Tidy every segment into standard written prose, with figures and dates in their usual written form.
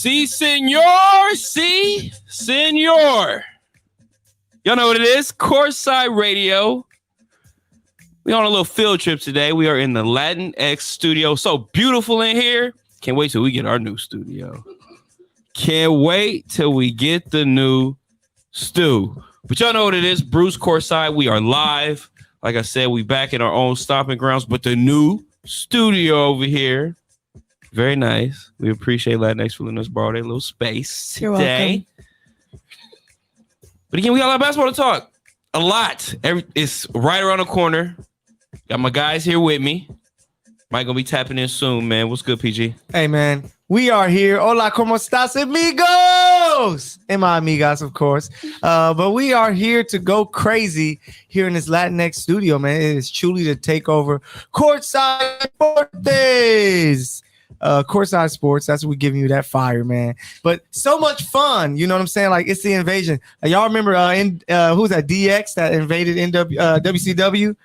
Si, senor. Si, senor. Y'all know what it is. Courtside Radio. We on a little field trip today. We are in the Latinx studio. So beautiful in here. Can't wait till we get our new studio. Can't wait till we get the new stew. But y'all know what it is. Bruce Courtside. We are live. Like I said, we back in our own stomping grounds, but the new studio over here. Very nice. We appreciate Latinx for letting us borrow their little space today. You're welcome. But again, we got a lot of basketball to talk. A lot. It's right around the corner. Got my guys here with me. Mike gonna be tapping in soon, man. What's good, PG? Hey, man. We are here. Hola, ¿cómo estás, amigos? And my amigas, of course. But we are here to go crazy here in this Latinx studio, man. It is truly to take over Courtside Deportes. Courtside Sports, that's what we're giving you, that fire, man. But so much fun, you know what I'm saying? Like, it's the invasion. Y'all remember who was that, DX that invaded WCW?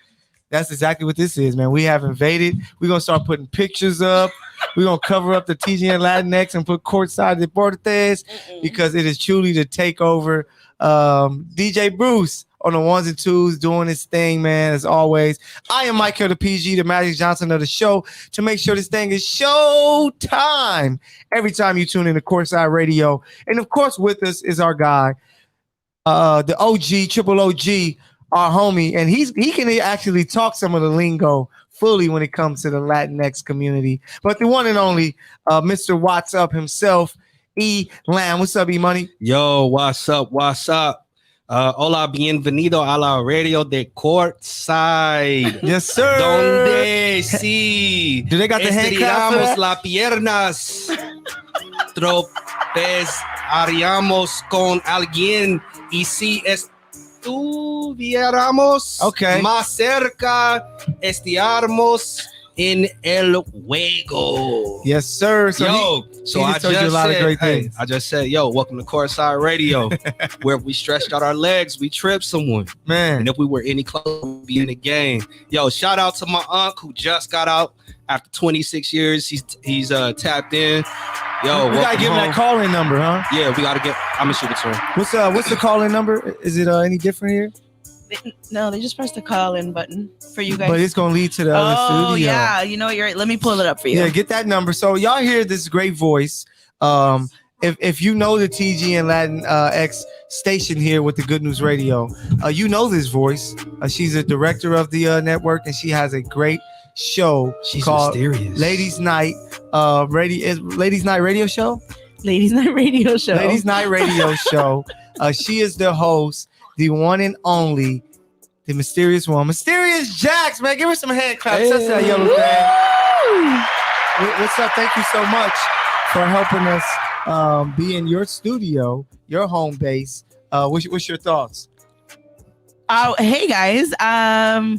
That's exactly what this is, man. We have invaded. We're going to start putting pictures up. We're going to cover up the TGN Latinx and put Courtside Deportes because it is truly to take over. DJ Bruce on the ones and twos doing his thing, man, as always. I am Mike here, the PG, the Magic Johnson of the show, to make sure this thing is show time every time you tune in to Courtside Radio. And, of course, with us is our guy, the OG, Triple OG, our homie, and he can actually talk some of the lingo fully when it comes to the Latinx community. But the one and only Mr. What's Up himself, E. Lamb. What's up, E Money? Yo, what's up? What's up? Hola, bienvenido a la radio de Courtside. Yes, sir. Donde sí. Do they got the handcuffs? Las piernas. Tropezaríamos con alguien y si estuviéramos más cerca, estiáramos in el juego. Yes, sir. So I just said, yo, welcome to Courtside Radio, where if we stretched out our legs, we tripped someone. Man. And if we were any closer, we'd be in the game. Yo, shout out to my uncle who just got out after 26 years. He's tapped in. Yo, we gotta give him that call-in number, huh? Yeah, we gotta get. I'm gonna shoot it to him. What's the call-in number? Is it any different here? No, they just pressed the call-in button for you guys. But it's gonna lead to the other studio. Oh yeah, you know what? You're right. Let me pull it up for you. Yeah, get that number. So y'all hear this great voice. If you know the TG and Latin X station here with the Good News Radio, you know this voice. She's a director of the network, and she has a great show called mysterious. Ladies Night Ladies Night Radio Show. Ladies Night Radio Show. Ladies Night Radio Show. She is the host, the one and only, the mysterious one, Mysterious Jax, man. Give her some hand claps. Hey. That's that yellow thing. What's up? Thank you so much for helping us be in your studio, your home base. What's your thoughts? Oh, hey guys. I'm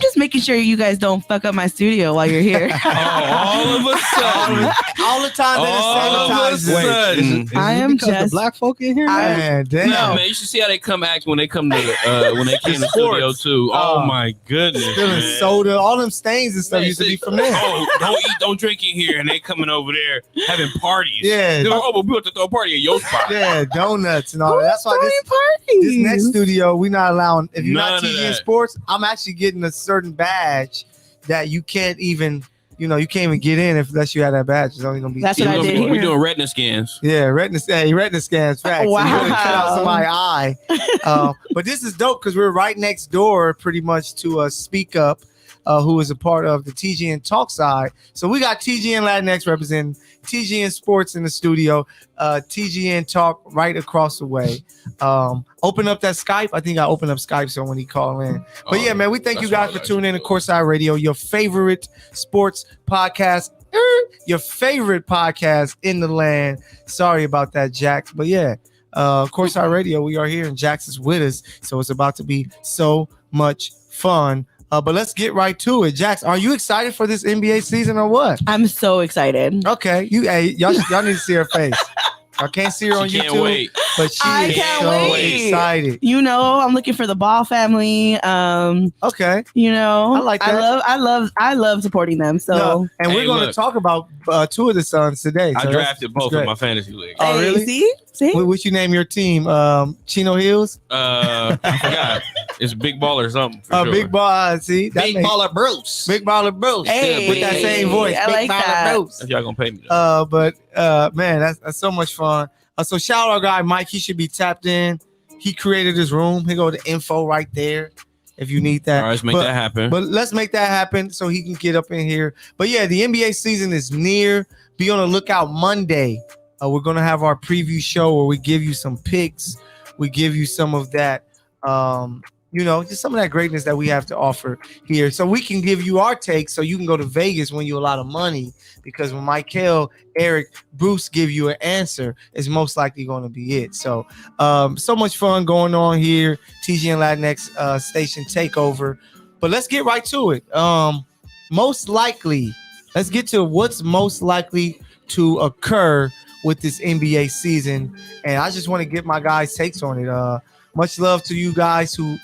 just making sure you guys don't fuck up my studio while you're here. All of a sudden. all the time. All of a sudden. I am just the black folk in here. Man, damn. No, man, you should see how they come act when they come to when they came to the studio too. Oh my goodness. Spilling soda, all them stains and stuff used to be from there. Oh, don't eat, don't drink in here, and they coming over there having parties. Yeah. They're like, oh, but we want to throw a party at your spot. Yeah, donuts and all that. That's why parties? This next studio, we're not allowing. If you're None not of TG that. Sports, I'm actually getting a certain badge that you can't even, you can't even get in unless you have that badge. It's only gonna be. That's what I did here. We're doing retina scans. Yeah, retina scans. Facts. Wow. So you really cut out somebody's eye. But this is dope because we're right next door, pretty much to Speak Up, who is a part of the TGN Talk side. So we got TGN Latinx representing TGN Sports in the studio, TGN Talk right across the way. Open up that Skype. I think I opened up Skype so when he call in. But yeah, man, we thank you guys for tuning in to Courtside Radio, your favorite sports podcast, your favorite podcast in the land. Sorry about that, Jax. But yeah, Courtside Radio, we are here and Jax is with us. So it's about to be so much fun. But let's get right to it. Jax, are you excited for this NBA season or what? I'm so excited. Okay, y'all need to see her face. I can't see her on She can't YouTube, wait. but she I is can't so wait. excited. You know, I'm looking for the Ball family. Okay. You know, I like that. I love supporting them. So No, and Hey, we're going to look. talk about two of the sons today. I So drafted both great. in my fantasy league. Oh, hey, really? See? What you name your team? Chino Hills? I forgot. It's Big Ball or something. For sure. Big Ball. See, that Big makes Baller Bruce. Big Baller Bruce. Hey, with that same voice. I Big like Baller that. Bruce. If y'all gonna pay me. Though. But man, that's so much fun. So shout out our guy Mike. He should be tapped in. He created his room. He go to info right there if you need that. All right, let's make that happen. But let's make that happen so he can get up in here. But yeah, the NBA season is near. Be on the lookout Monday. We're gonna have our preview show where we give you some picks. We give you some of that, just some of that greatness that we have to offer here. So we can give you our takes so you can go to Vegas, win you a lot of money. Because when Michael, Eric, Bruce give you an answer, it's most likely going to be it. So so much fun going on here. TG and Latinx station takeover. But let's get right to it. Most likely, let's get to what's most likely to occur with this NBA season. And I just want to get my guys' takes on it. Much love to you guys who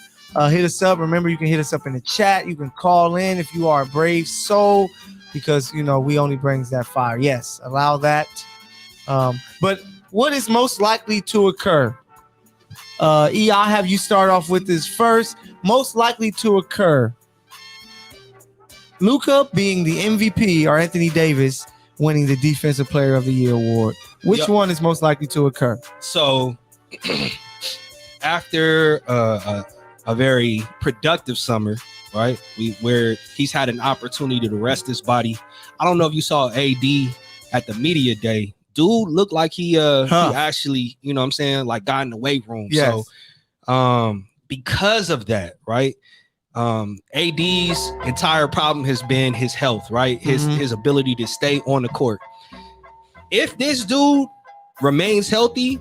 hit us up. Remember, you can hit us up in the chat. You can call in if you are a brave soul, because, we only brings that fire. Yes, allow that. But what is most likely to occur? I'll have you start off with this first. Most likely to occur. Luka being the MVP or Anthony Davis winning the Defensive Player of the Year award. Which one is most likely to occur? So after a very productive summer, right? Where he's had an opportunity to rest his body. I don't know if you saw AD at the media day. Dude looked like he actually, like got in the weight room. Yes. So because of that, right? AD's entire problem has been his health, right? His ability to stay on the court. If this dude remains healthy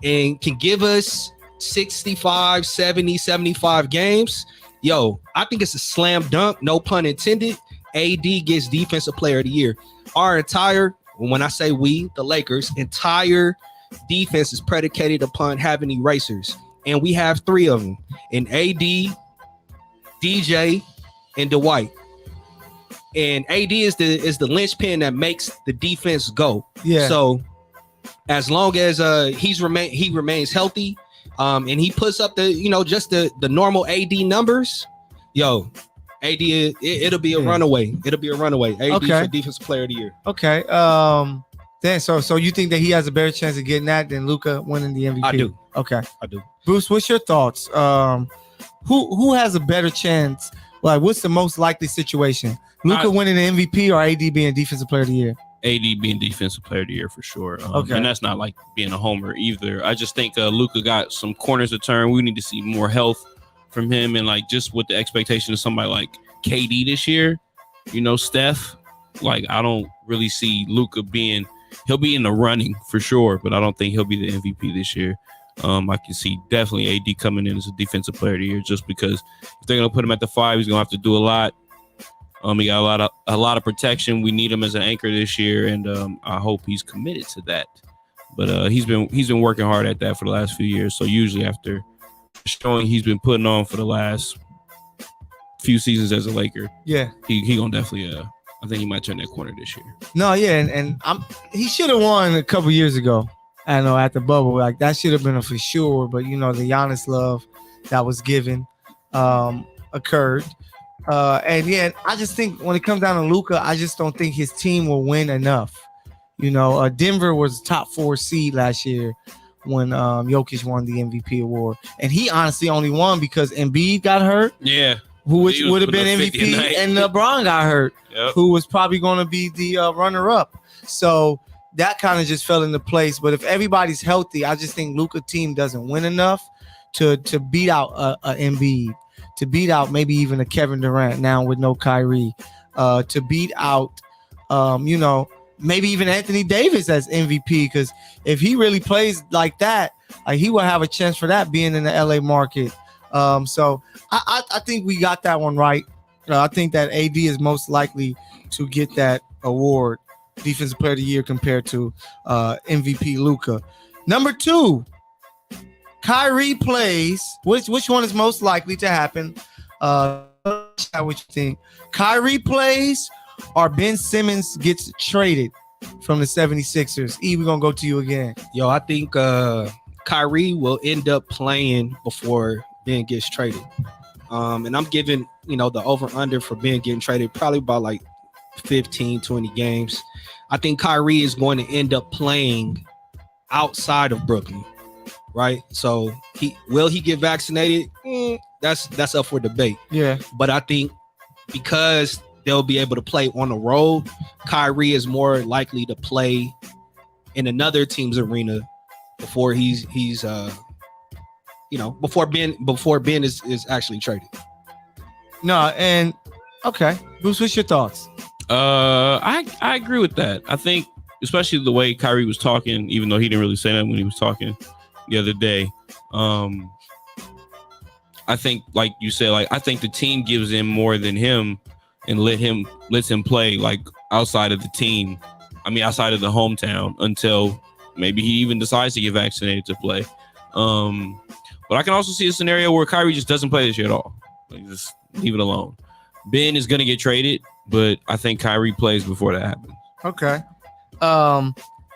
and can give us 65, 70, 75 games, I think it's a slam dunk, no pun intended. AD gets Defensive Player of the Year. Our entire, when I say we, the Lakers, entire defense is predicated upon having erasers. And we have three of them. In AD, DJ, and Dwight. And AD is the linchpin that makes the defense go. Yeah. So as long as he remains healthy, and he puts up just the normal AD numbers, AD it'll be a runaway. It'll be a runaway. AD for Defensive Player of the Year. Okay. Then so you think that he has a better chance of getting that than Luka winning the MVP? I do. Okay. I do. Bruce, what's your thoughts? Who has a better chance? Like, what's the most likely situation? Luka winning the MVP or AD being Defensive Player of the Year? AD being Defensive Player of the Year for sure. And that's not like being a homer either. I just think Luka got some corners to turn. We need to see more health from him, and like just with the expectation of somebody like KD this year, Steph. Like, I don't really see Luka he'll be in the running for sure, but I don't think he'll be the MVP this year. I can see definitely AD coming in as a Defensive Player of the Year, just because if they're gonna put him at the 5, he's gonna have to do a lot. He got a lot of protection. We need him as an anchor this year, and I hope he's committed to that. But he's been working hard at that for the last few years. So usually after showing he's been putting on for the last few seasons as a Laker, he gonna definitely. I think he might turn that corner this year. No, yeah, and he should have won a couple years ago. I know at the bubble, like that should have been a for sure. But the Giannis love that was given occurred. And I just think when it comes down to Luka, I just don't think his team will win enough. Denver was top 4 seed last year when Jokic won the MVP award, and he honestly only won because Embiid got hurt. Yeah, which would have been MVP, and LeBron got hurt, who was probably going to be the runner-up. So that kind of just fell into place. But if everybody's healthy, I just think Luka team doesn't win enough to beat out a Embiid, to beat out maybe even a Kevin Durant now with no Kyrie, to beat out, maybe even Anthony Davis as MVP, because if he really plays like that, he will have a chance for that being in the LA market. So I think we got that one right. I think that AD is most likely to get that award. Defensive Player of the Year compared to MVP Luka. Number 2, Kyrie plays. Which one is most likely to happen? What you think? Kyrie plays or Ben Simmons gets traded from the 76ers? E, we're going to go to you again. Yo, I think Kyrie will end up playing before Ben gets traded. And I'm giving, the over-under for Ben getting traded probably about like 15, 20 games. I think Kyrie is going to end up playing outside of Brooklyn, right? So he get vaccinated? That's up for debate. Yeah. But I think because they'll be able to play on the road, Kyrie is more likely to play in another team's arena before before Ben is actually traded. No, and okay. Bruce, what's your thoughts? I agree with that. I think especially the way Kyrie was talking, even though he didn't really say that when he was talking the other day. I think, like you said, I think the team gives him more than him and lets him play like outside of the team. I mean, outside of the hometown until maybe he even decides to get vaccinated to play. But I can also see a scenario where Kyrie just doesn't play this year at all. Like, just leave it alone. Ben is going to get traded, but I think Kyrie plays before that happens. Okay.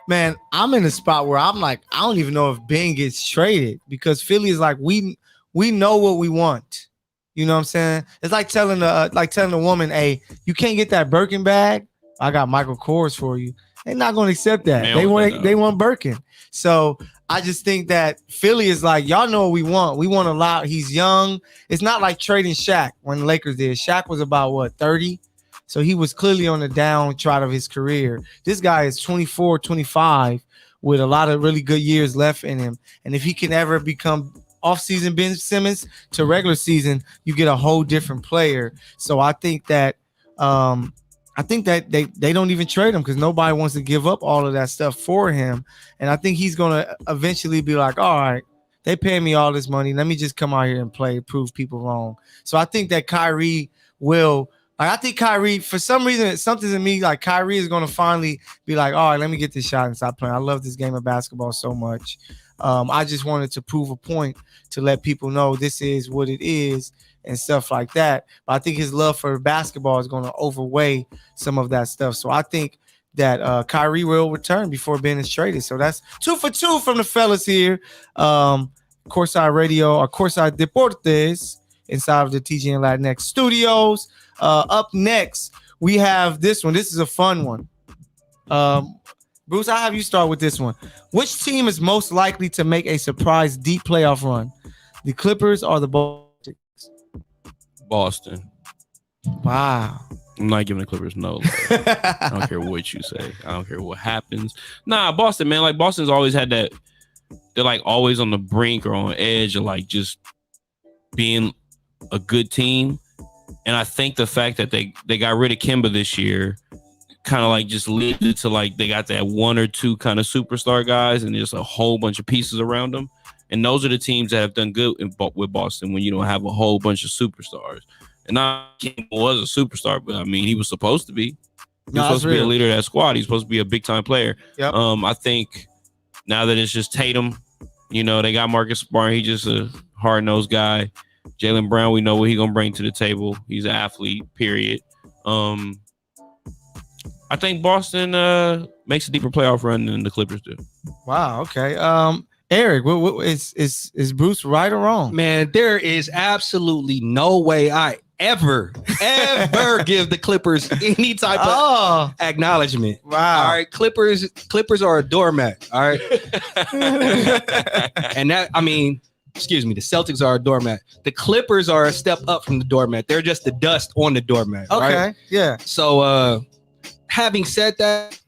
Man, I'm in a spot where I'm like, I don't even know if Ben gets traded because Philly is like, we know what we want. You know what I'm saying? It's like telling a woman, hey, you can't get that Birkin bag. I got Michael Kors for you. They're not going to accept that. They want Birkin. So I just think that Philly is like, y'all know what we want. We want a lot. He's young. It's not like trading Shaq when the Lakers did. Shaq was about 30? So he was clearly on the downtrot of his career. This guy is 24, 25 with a lot of really good years left in him. And if he can ever become off-season Ben Simmons to regular season, you get a whole different player. So I think that they don't even trade him because nobody wants to give up all of that stuff for him. And I think he's going to eventually be like, all right, they pay me all this money. Let me just come out here and play, prove people wrong. So I think that Kyrie will – I think Kyrie, for some reason, it's something in me, like Kyrie is going to finally be like, all right, let me get this shot and stop playing. I love this game of basketball so much. I just wanted to prove a point to let people know this is what it is and stuff like that. But I think his love for basketball is going to overweigh some of that stuff. So I think that Kyrie will return before Ben is traded. So that's 2 for 2 from the fellas here. Courtside Radio or Courtside Deportes inside of the TG and Latinx studios. Up next, we have this one. This is a fun one. Bruce, I'll have you start with this one. Which team is most likely to make a surprise deep playoff run? The Clippers or the Celtics? Boston. Wow. I'm not giving the Clippers no love. I don't care what you say. I don't care what happens. Nah, Boston, man. Like, Boston's always had that. They're like always on the brink or on edge of like just being a good team. And I think the fact that they got rid of Kemba this year kind of like just leads it to like they got that one or two kind of superstar guys and just a whole bunch of pieces around them. And those are the teams that have done good with Boston when you don't have a whole bunch of superstars. And not Kemba was a superstar, but I mean, he was supposed to be. He was supposed to be a leader of that squad. He's supposed to be a big time player. Yep. I think now that it's just Tatum, they got Marcus Smart. He's just a hard nosed guy. Jaylen Brown, we know what he's gonna bring to the table. He's an athlete, period. I think Boston makes a deeper playoff run than the Clippers do. Wow. Okay. Eric, is Bruce right or wrong? Man, there is absolutely no way I ever give the Clippers any type of acknowledgement. Wow. All right, Clippers are a doormat. All right, and that, I mean. Excuse me, the Celtics are a doormat. The Clippers are a step up from the doormat. They're just the dust on the doormat. Okay, right? Yeah. So having said that,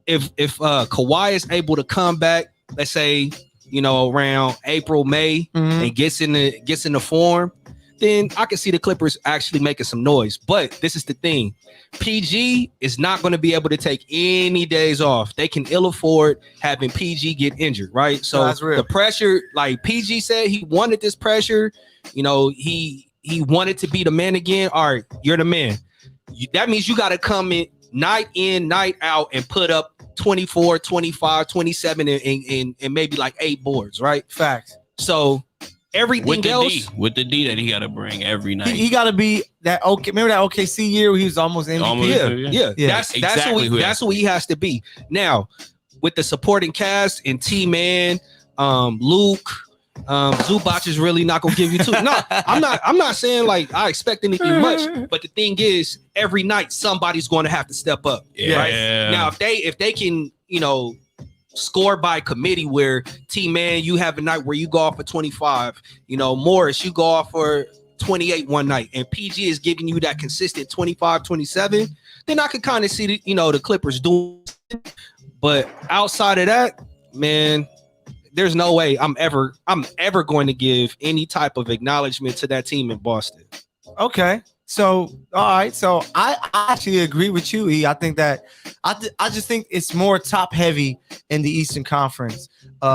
if Kawhi is able to come back, let's say, around April, May, and gets in the form, then I can see the Clippers actually making some noise. But this is the thing. PG is not going to be able to take any days off. They can ill afford having PG get injured, right? So the pressure, like PG said, he wanted this pressure. He wanted to be the man again. All right, you're the man. That means you got to come in night in, night out, and put up 24, 25, 27, and maybe like 8 boards, right? Facts. So everything else with the D that he got to bring every night. He got to be that. Okay, remember that OKC year where he was almost MVP. Yeah. That's exactly that's what he has to be. Now, with the supporting cast and T-Man, Luke, Zubac is really not gonna give you two. No, I'm not saying like I expect anything much, but the thing is, every night somebody's going to have to step up. Yeah. Right? Now, if they can, score by committee, where T-Man, you have a night where you go off for 25, Morris, you go off for 28 one night, and PG is giving you that consistent 25, 27, then I could kind of see the Clippers doing. But outside of that, man, there's no way I'm ever going to give any type of acknowledgement to that team in Boston. Okay. So, all right. So I actually agree with you, E. I think that I just think it's more top heavy in the Eastern Conference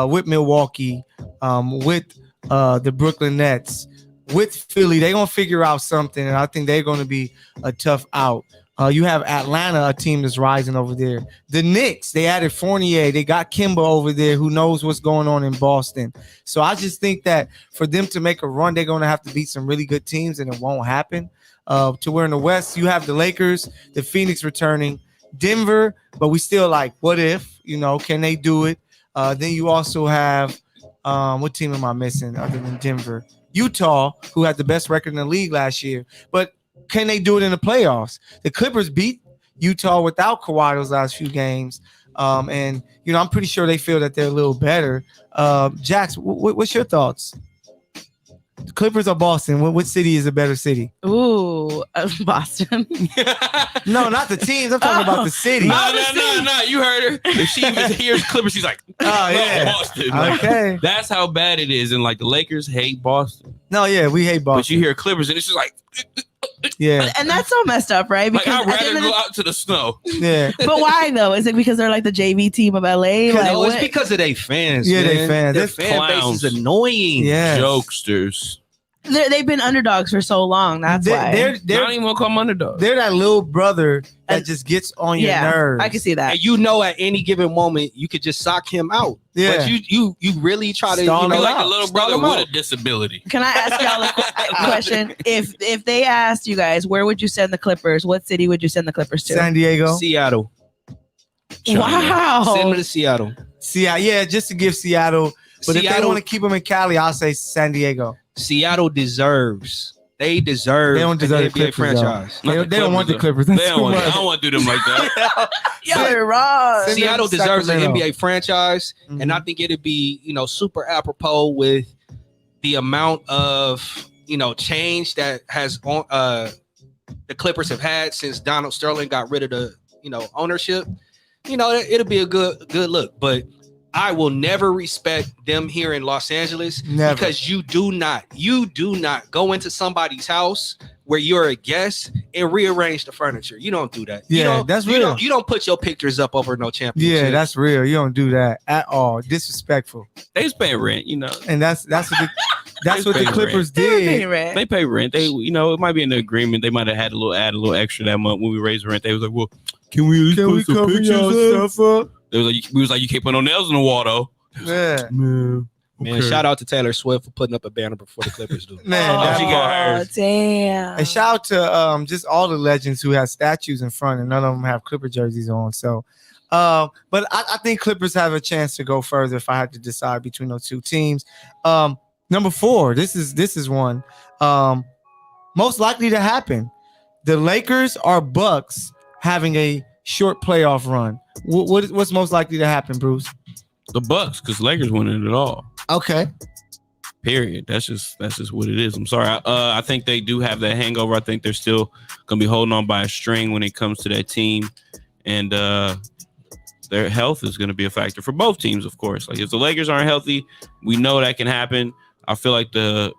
with Milwaukee, with the Brooklyn Nets, with Philly. They're going to figure out something, and I think they're going to be a tough out. You have Atlanta, a team that's rising over there. The Knicks, they added Fournier. They got Kimba over there, who knows what's going on in Boston. So I just think that for them to make a run, they're going to have to beat some really good teams, and it won't happen. To where in the West, you have the Lakers, the Phoenix returning, Denver, but we still like, what if? Can they do it? Then you also have, what team am I missing other than Denver? Utah, who had the best record in the league last year. But can they do it in the playoffs? The Clippers beat Utah without Kawhi those last few games. And I'm pretty sure they feel that they're a little better. Jax, what's your thoughts? The Clippers or Boston? What city is a better city? Ooh, Boston. No, not the teams. I'm talking about the city. No. You heard her. If she even hears Clippers, she's like, oh, yeah. Boston. Okay. That's how bad it is. And like the Lakers hate Boston. No, yeah, we hate Boston. But you hear Clippers and it's just like, yeah. And that's so messed up, right? Because I'd rather go out to the snow. Yeah. But why though? Is it because they're like the JV team of LA? No, it's because of their fans. Yeah, man. they fans. Their fan clowns. base is annoying. Yeah. Jokesters. They've been underdogs for so long. That's why. They're not even gonna come underdogs. They're that little brother that just gets on your nerves. I can see that. And at any given moment, you could just sock him out. Yeah. But you really try to You're like a little brother with a disability. Can I ask y'all a question? If they asked you guys, where would you send the Clippers? What city would you send the Clippers to? San Diego. Seattle. Wow. Send them to Seattle. Yeah, just to give Seattle. But if they want to keep them in Cali, I'll say San Diego. Seattle deserves. They deserve. They don't deserve the NBA Clippers, franchise. They don't want the Clippers. I don't want to do them like that. You're wrong. Seattle deserves an Sacramento. NBA franchise, and I think it'd be super apropos with the amount of change that has the Clippers have had since Donald Sterling got rid of the ownership. It'll be a good look, but I will never respect them here in Los Angeles because you do not go into somebody's house where you're a guest and rearrange the furniture. You don't do that. Yeah, that's real. You don't put your pictures up over no championship. Yeah, that's real. You don't do that at all. Disrespectful. They just pay rent, And that's what the Clippers did. They pay rent. They it might be in the agreement. They might have had add a little extra that month when we raised rent. They was like, well, can we at least put some pictures stuff up? We was like, you can't put no nails in the wall though. Yeah. Man, shout out to Taylor Swift for putting up a banner before the Clippers do. Man, she got hers. Damn. And shout out to just all the legends who have statues in front, and none of them have Clipper jerseys on. So, but I think Clippers have a chance to go further if I had to decide between those two teams. Number 4, this is one most likely to happen. The Lakers or Bucks having a short playoff run. What's most likely to happen, Bruce? The Bucks, because Lakers winning it all. Okay. Period. That's just what it is. I'm sorry. I think they do have that hangover. I think they're still gonna be holding on by a string when it comes to that team, and their health is gonna be a factor for both teams, of course. Like if the Lakers aren't healthy, we know that can happen. I feel like the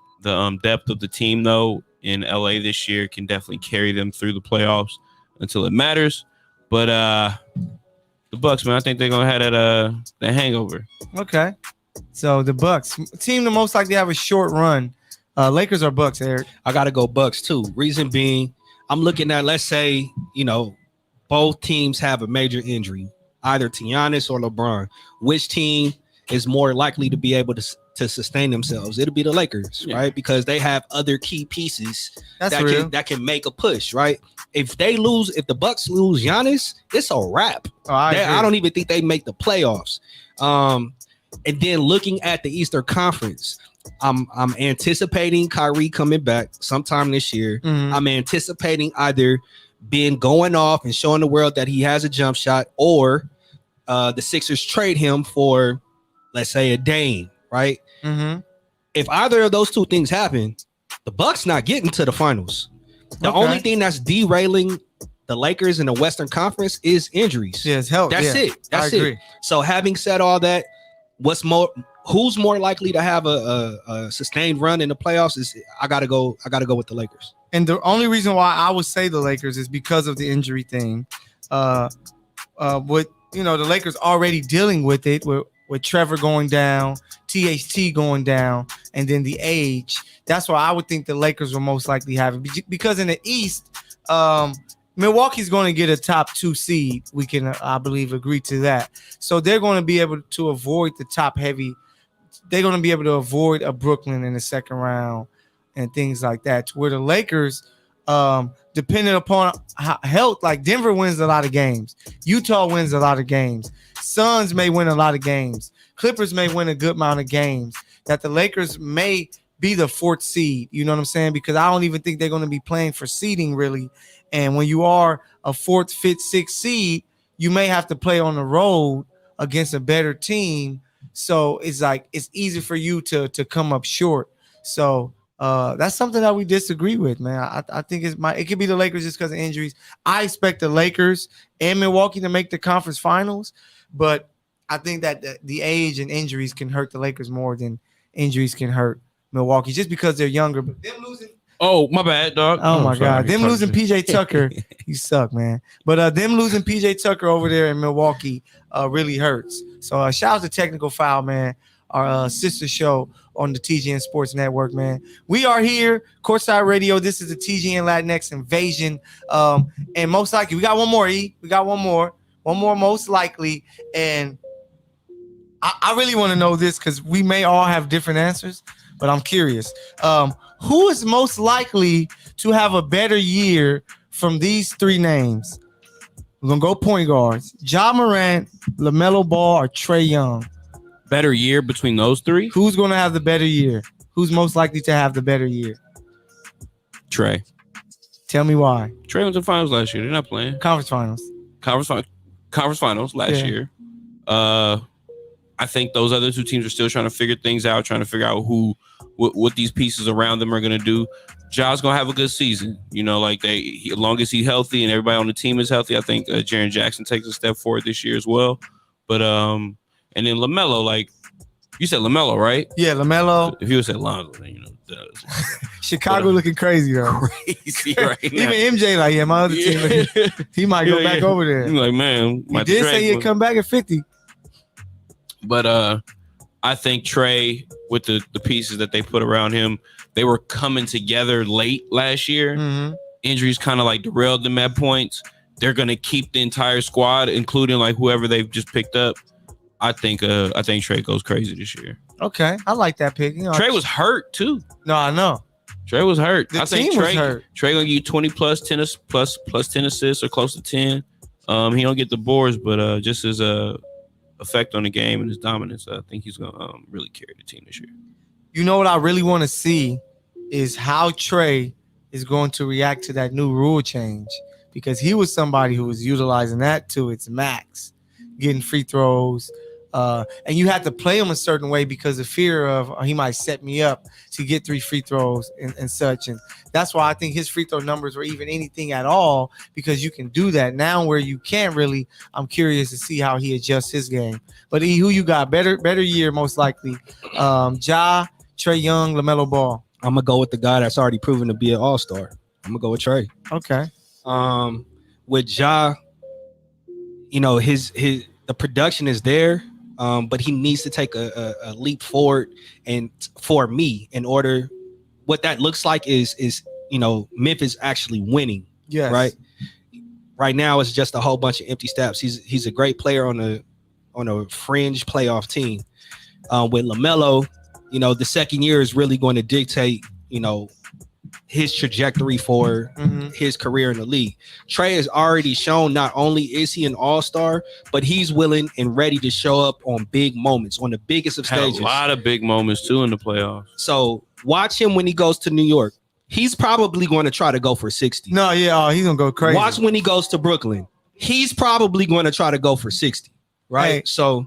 depth of the team though in LA this year can definitely carry them through the playoffs until it matters. But the Bucks, man, I think they're gonna have that hangover. Okay. So the Bucks team the most likely to have a short run. Lakers or Bucks, Eric? I gotta go Bucks too. Reason being, I'm looking at, let's say, both teams have a major injury, either to Giannis or LeBron. Which team is more likely to be able to sustain themselves? It'll be the Lakers, right? Because they have other key pieces that can make a push, right? If the Bucks lose Giannis, it's a wrap. I don't even think they make the playoffs. And then looking at the Eastern Conference, I'm anticipating Kyrie coming back sometime this year. I'm anticipating either Ben going off and showing the world that he has a jump shot, or the Sixers trade him for, let's say, a Dame, right? If either of those two things happen, the Bucks not getting to the finals. The only thing that's derailing the Lakers in the Western Conference is injuries. Yes, health. That's it. That's it. So having said all that, who's more likely to have a sustained run in the playoffs is I gotta go with the Lakers. And the only reason why I would say the Lakers is because of the injury thing. With the Lakers already dealing with it with Trevor going down, THT going down, and then the age. That's why I would think the Lakers will most likely have it, because in the East, Milwaukee's going to get a top 2 seed. We can, I believe, agree to that. So they're going to be able to avoid the top heavy. They're going to be able to avoid a Brooklyn in the second round and things like that. To where the Lakers, depending upon health, like Denver wins a lot of games. Utah wins a lot of games. Suns may win a lot of games. Clippers may win a good amount of games. That the Lakers may be the 4th seed. You know what I'm saying? Because I don't even think they're going to be playing for seeding really. And when you are a 4th, 5th, 6th seed, you may have to play on the road against a better team. So it's like it's easy for you to come up short. So that's something that we disagree with, man. I think it could be the Lakers just because of injuries. I expect the Lakers and Milwaukee to make the conference finals, but I think that the age and injuries can hurt the Lakers more than injuries can hurt Milwaukee, just because they're younger. But them losing. Oh, my bad, dog. Oh my God. Them losing PJ Tucker, you suck, man. But them losing PJ Tucker over there in Milwaukee really hurts. So shout out to Technical Foul, man, our sister show on the TGN Sports Network, man. We are here, Courtside Radio. This is the TGN Latinx Invasion. And most likely, we got one more, E. We got one more most likely. And I really want to know this because we may all have different answers, but I'm curious. Who is most likely to have a better year from these 3 names? We're going to go point guards. Ja Morant, LaMelo Ball, or Trae Young? Better year between those 3? Who's going to have the better year? Who's most likely to have the better year? Trae. Tell me why. Trae went to the finals last year. They're not playing. Conference finals last year. I think those other 2 teams are still trying to figure things out, trying to figure out what these pieces around them are going to do. Ja's going to have a good season. As long as he's healthy and everybody on the team is healthy, I think Jaren Jackson takes a step forward this year as well. But and then LaMelo, like you said, LaMelo, right? Yeah, LaMelo. If you said Lonzo, then Chicago looking crazy though. Crazy right now. Even MJ, like, yeah, my other team, he might go back over there. Like, man, he did say he'd come back at 50. But I think Trae, with the pieces that they put around him, they were coming together late last year. Injuries kind of like derailed them at points. They're going to keep the entire squad, including like whoever they've just picked up. I think Trae goes crazy this year. Okay, I like that pick. Trae was hurt too. No, I know. Trey was hurt. I think Trey was hurt. Trey gonna get 20 plus 10 assists or close to 10. He don't get the boards, but just his effect on the game and his dominance, I think he's gonna really carry the team this year. You know what I really want to see is how Trey is going to react to that new rule change, because he was somebody who was utilizing that to its max, getting free throws. And you have to play him a certain way because of fear of he might set me up to get 3 free throws and such. And that's why I think his free throw numbers were even anything at all, because you can do that. Now where you can't really, I'm curious to see how he adjusts his game. But who you got? Better year, most likely. Ja, Trae Young, LaMelo Ball. I'm going to go with the guy that's already proven to be an all-star. I'm going to go with Trae. Okay. With Ja, you know, the production is there. But he needs to take a leap forward, and for me, in order, what that looks like is you know, Memphis actually winning. Yes. Right. right now it's just a whole bunch of empty steps. He's a great player on a fringe playoff team. With LaMelo, the second year is really going to dictate, his trajectory for his career in the league. Trey has already shown not only is he an all-star, but he's willing and ready to show up on big moments, on the biggest of stages. Had a lot of big moments too in the playoffs. So watch him when he goes to New York. He's probably going to try to go for 60. No, yeah, he's gonna go crazy. Watch when he goes to Brooklyn. He's probably going to try to go for 60. Right. Hey. So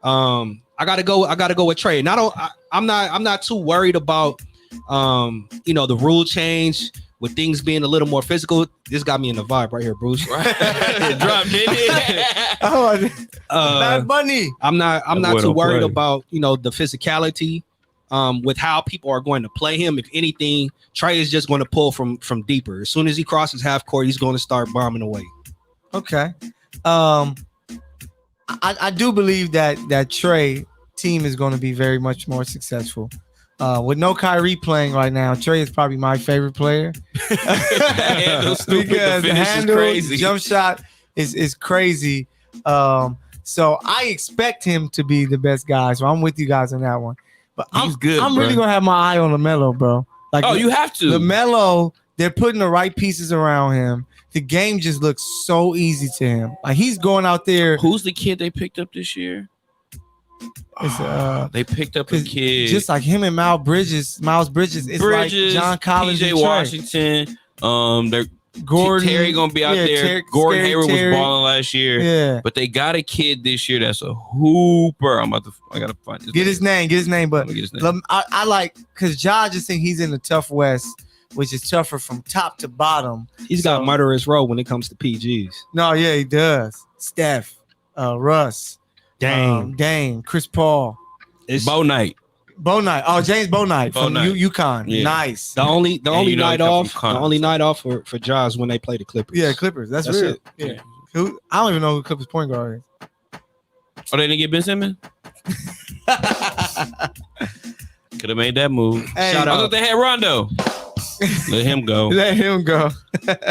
I gotta go with Trey. And I'm not too worried about the rule change with things being a little more physical. This got me in the vibe right here, Bruce. It dropped, didn't it? Bad Bunny. I'm not too worried about the physicality with how people are going to play him. If anything, Trey is just going to pull from deeper. As soon as he crosses half court, he's going to start bombing away. Okay. I do believe that Trey team is going to be very much more successful. With no Kyrie playing right now, Trey is probably my favorite player. Because the handle, jump shot is crazy. So I expect him to be the best guy. So I'm with you guys on that one. But I'm really gonna have my eye on LaMelo, bro. Like, you have to. LaMelo, they're putting the right pieces around him. The game just looks so easy to him. Like, he's going out there. Who's the kid they picked up this year? They picked up a kid just like him and Miles Bridges. It's like John Collins, PJ and Washington. They're Gordon, Terry gonna be out there. Gordon Hayward was balling last year. Yeah, but they got a kid this year that's a hooper. I gotta find his name. But I like, because Ja just think he's in the tough West, which is tougher from top to bottom. He's got murderous row when it comes to PGs. No, yeah, he does. Steph, Russ, Dame, Chris Paul, Bo Knight. Oh, James Bo Knight from UConn. Yeah. Nice. The only night off for Ja is when they play the Clippers. Yeah, Clippers. That's real. It. Yeah. I don't even know who Clippers point guard is. Oh, they didn't get Ben Simmons? Could have made that move. Hey, I thought they had Rondo. Let him go.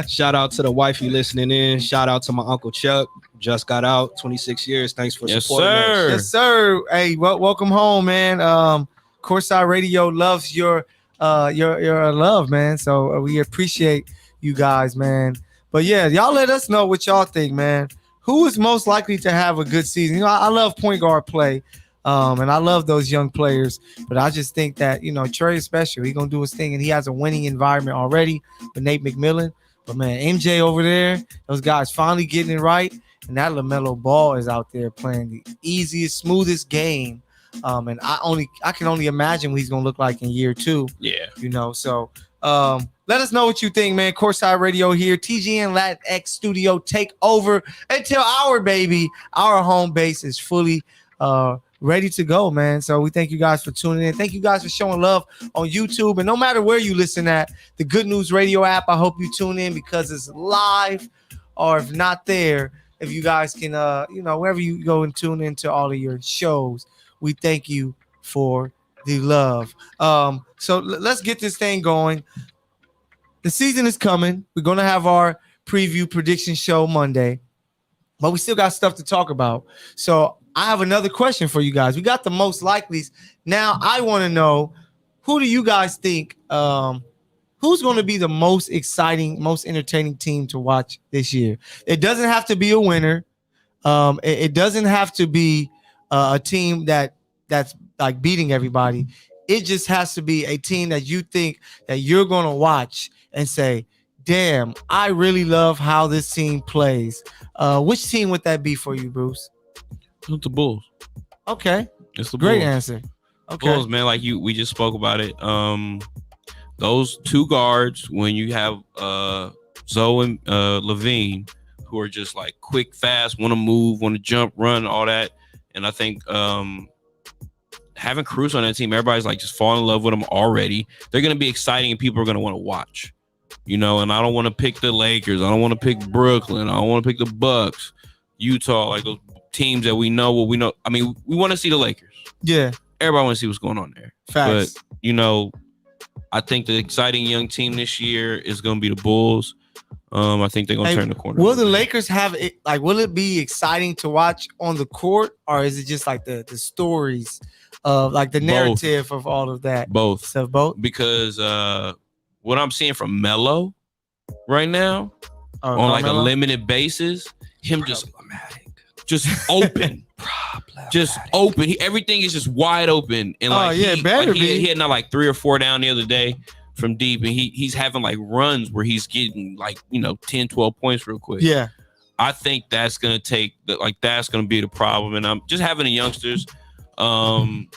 Shout out to the wifey listening in. Shout out to my Uncle Chuck. Just got out, 26 years. Thanks for supporting us. Yes, sir. Hey, welcome home, man. Courtside Radio loves your love, man. So we appreciate you guys, man. But yeah, y'all let us know what y'all think, man. Who is most likely to have a good season? I love point guard play. And I love those young players, but I just think that, Trey is special. He's going to do his thing, and he has a winning environment already with Nate McMillan. But, man, MJ over there, those guys finally getting it right, and that LaMelo Ball is out there playing the easiest, smoothest game. And I can only imagine what he's going to look like in year 2. Yeah. So let us know what you think, man. Courtside Radio here, TGN Latinx Studio, take over until our home base is fully ready to go, man. So we thank you guys for tuning in. Thank you guys for showing love on YouTube. And no matter where you listen at, the Good News Radio app, I hope you tune in because it's live, or if not there, if you guys can, wherever you go and tune into all of your shows, we thank you for the love. So let's get this thing going. The season is coming. We're going to have our preview prediction show Monday, but we still got stuff to talk about. So I have another question for you guys. We got the most likelies. Now I want to know, who do you guys think who's going to be the most exciting, most entertaining team to watch this year? It doesn't have to be a winner. It doesn't have to be a team that's like beating everybody. It just has to be a team that you think that you're going to watch and say, damn, I really love how this team plays. Which team would that be for you, Bruce? It's the Bulls. Okay. It's the Great Bulls. answer. Okay. Bulls, man, we just spoke about it. Those two guards, when you have Zoe and Levine, who are just like quick, fast, want to move, want to jump, run, all that. And I think having Cruz on that team, everybody's like just falling in love with them already. They're going to be exciting and people are going to want to watch, and I don't want to pick the Lakers. I don't want to pick Brooklyn. I don't want to pick the Bucks, Utah, like those teams that we know what we know. I mean, we want to see the Lakers. Yeah. Everybody want to see what's going on there. Facts. But, I think the exciting young team this year is going to be the Bulls. I think they're gonna turn the corner. Will the Lakers have it? Like, will it be exciting to watch on the court, or is it just like the stories of like the narrative of all of that? Both. So both. Because what I'm seeing from Melo right now on like a limited basis, him just open. Just open. Everything is just wide open. And like, he had like 3 or 4 down the other day from deep, and he's having like runs where he's getting like 10, 12 points real quick. Yeah, I think that's gonna that's gonna be the problem. And I'm just having the youngsters. None.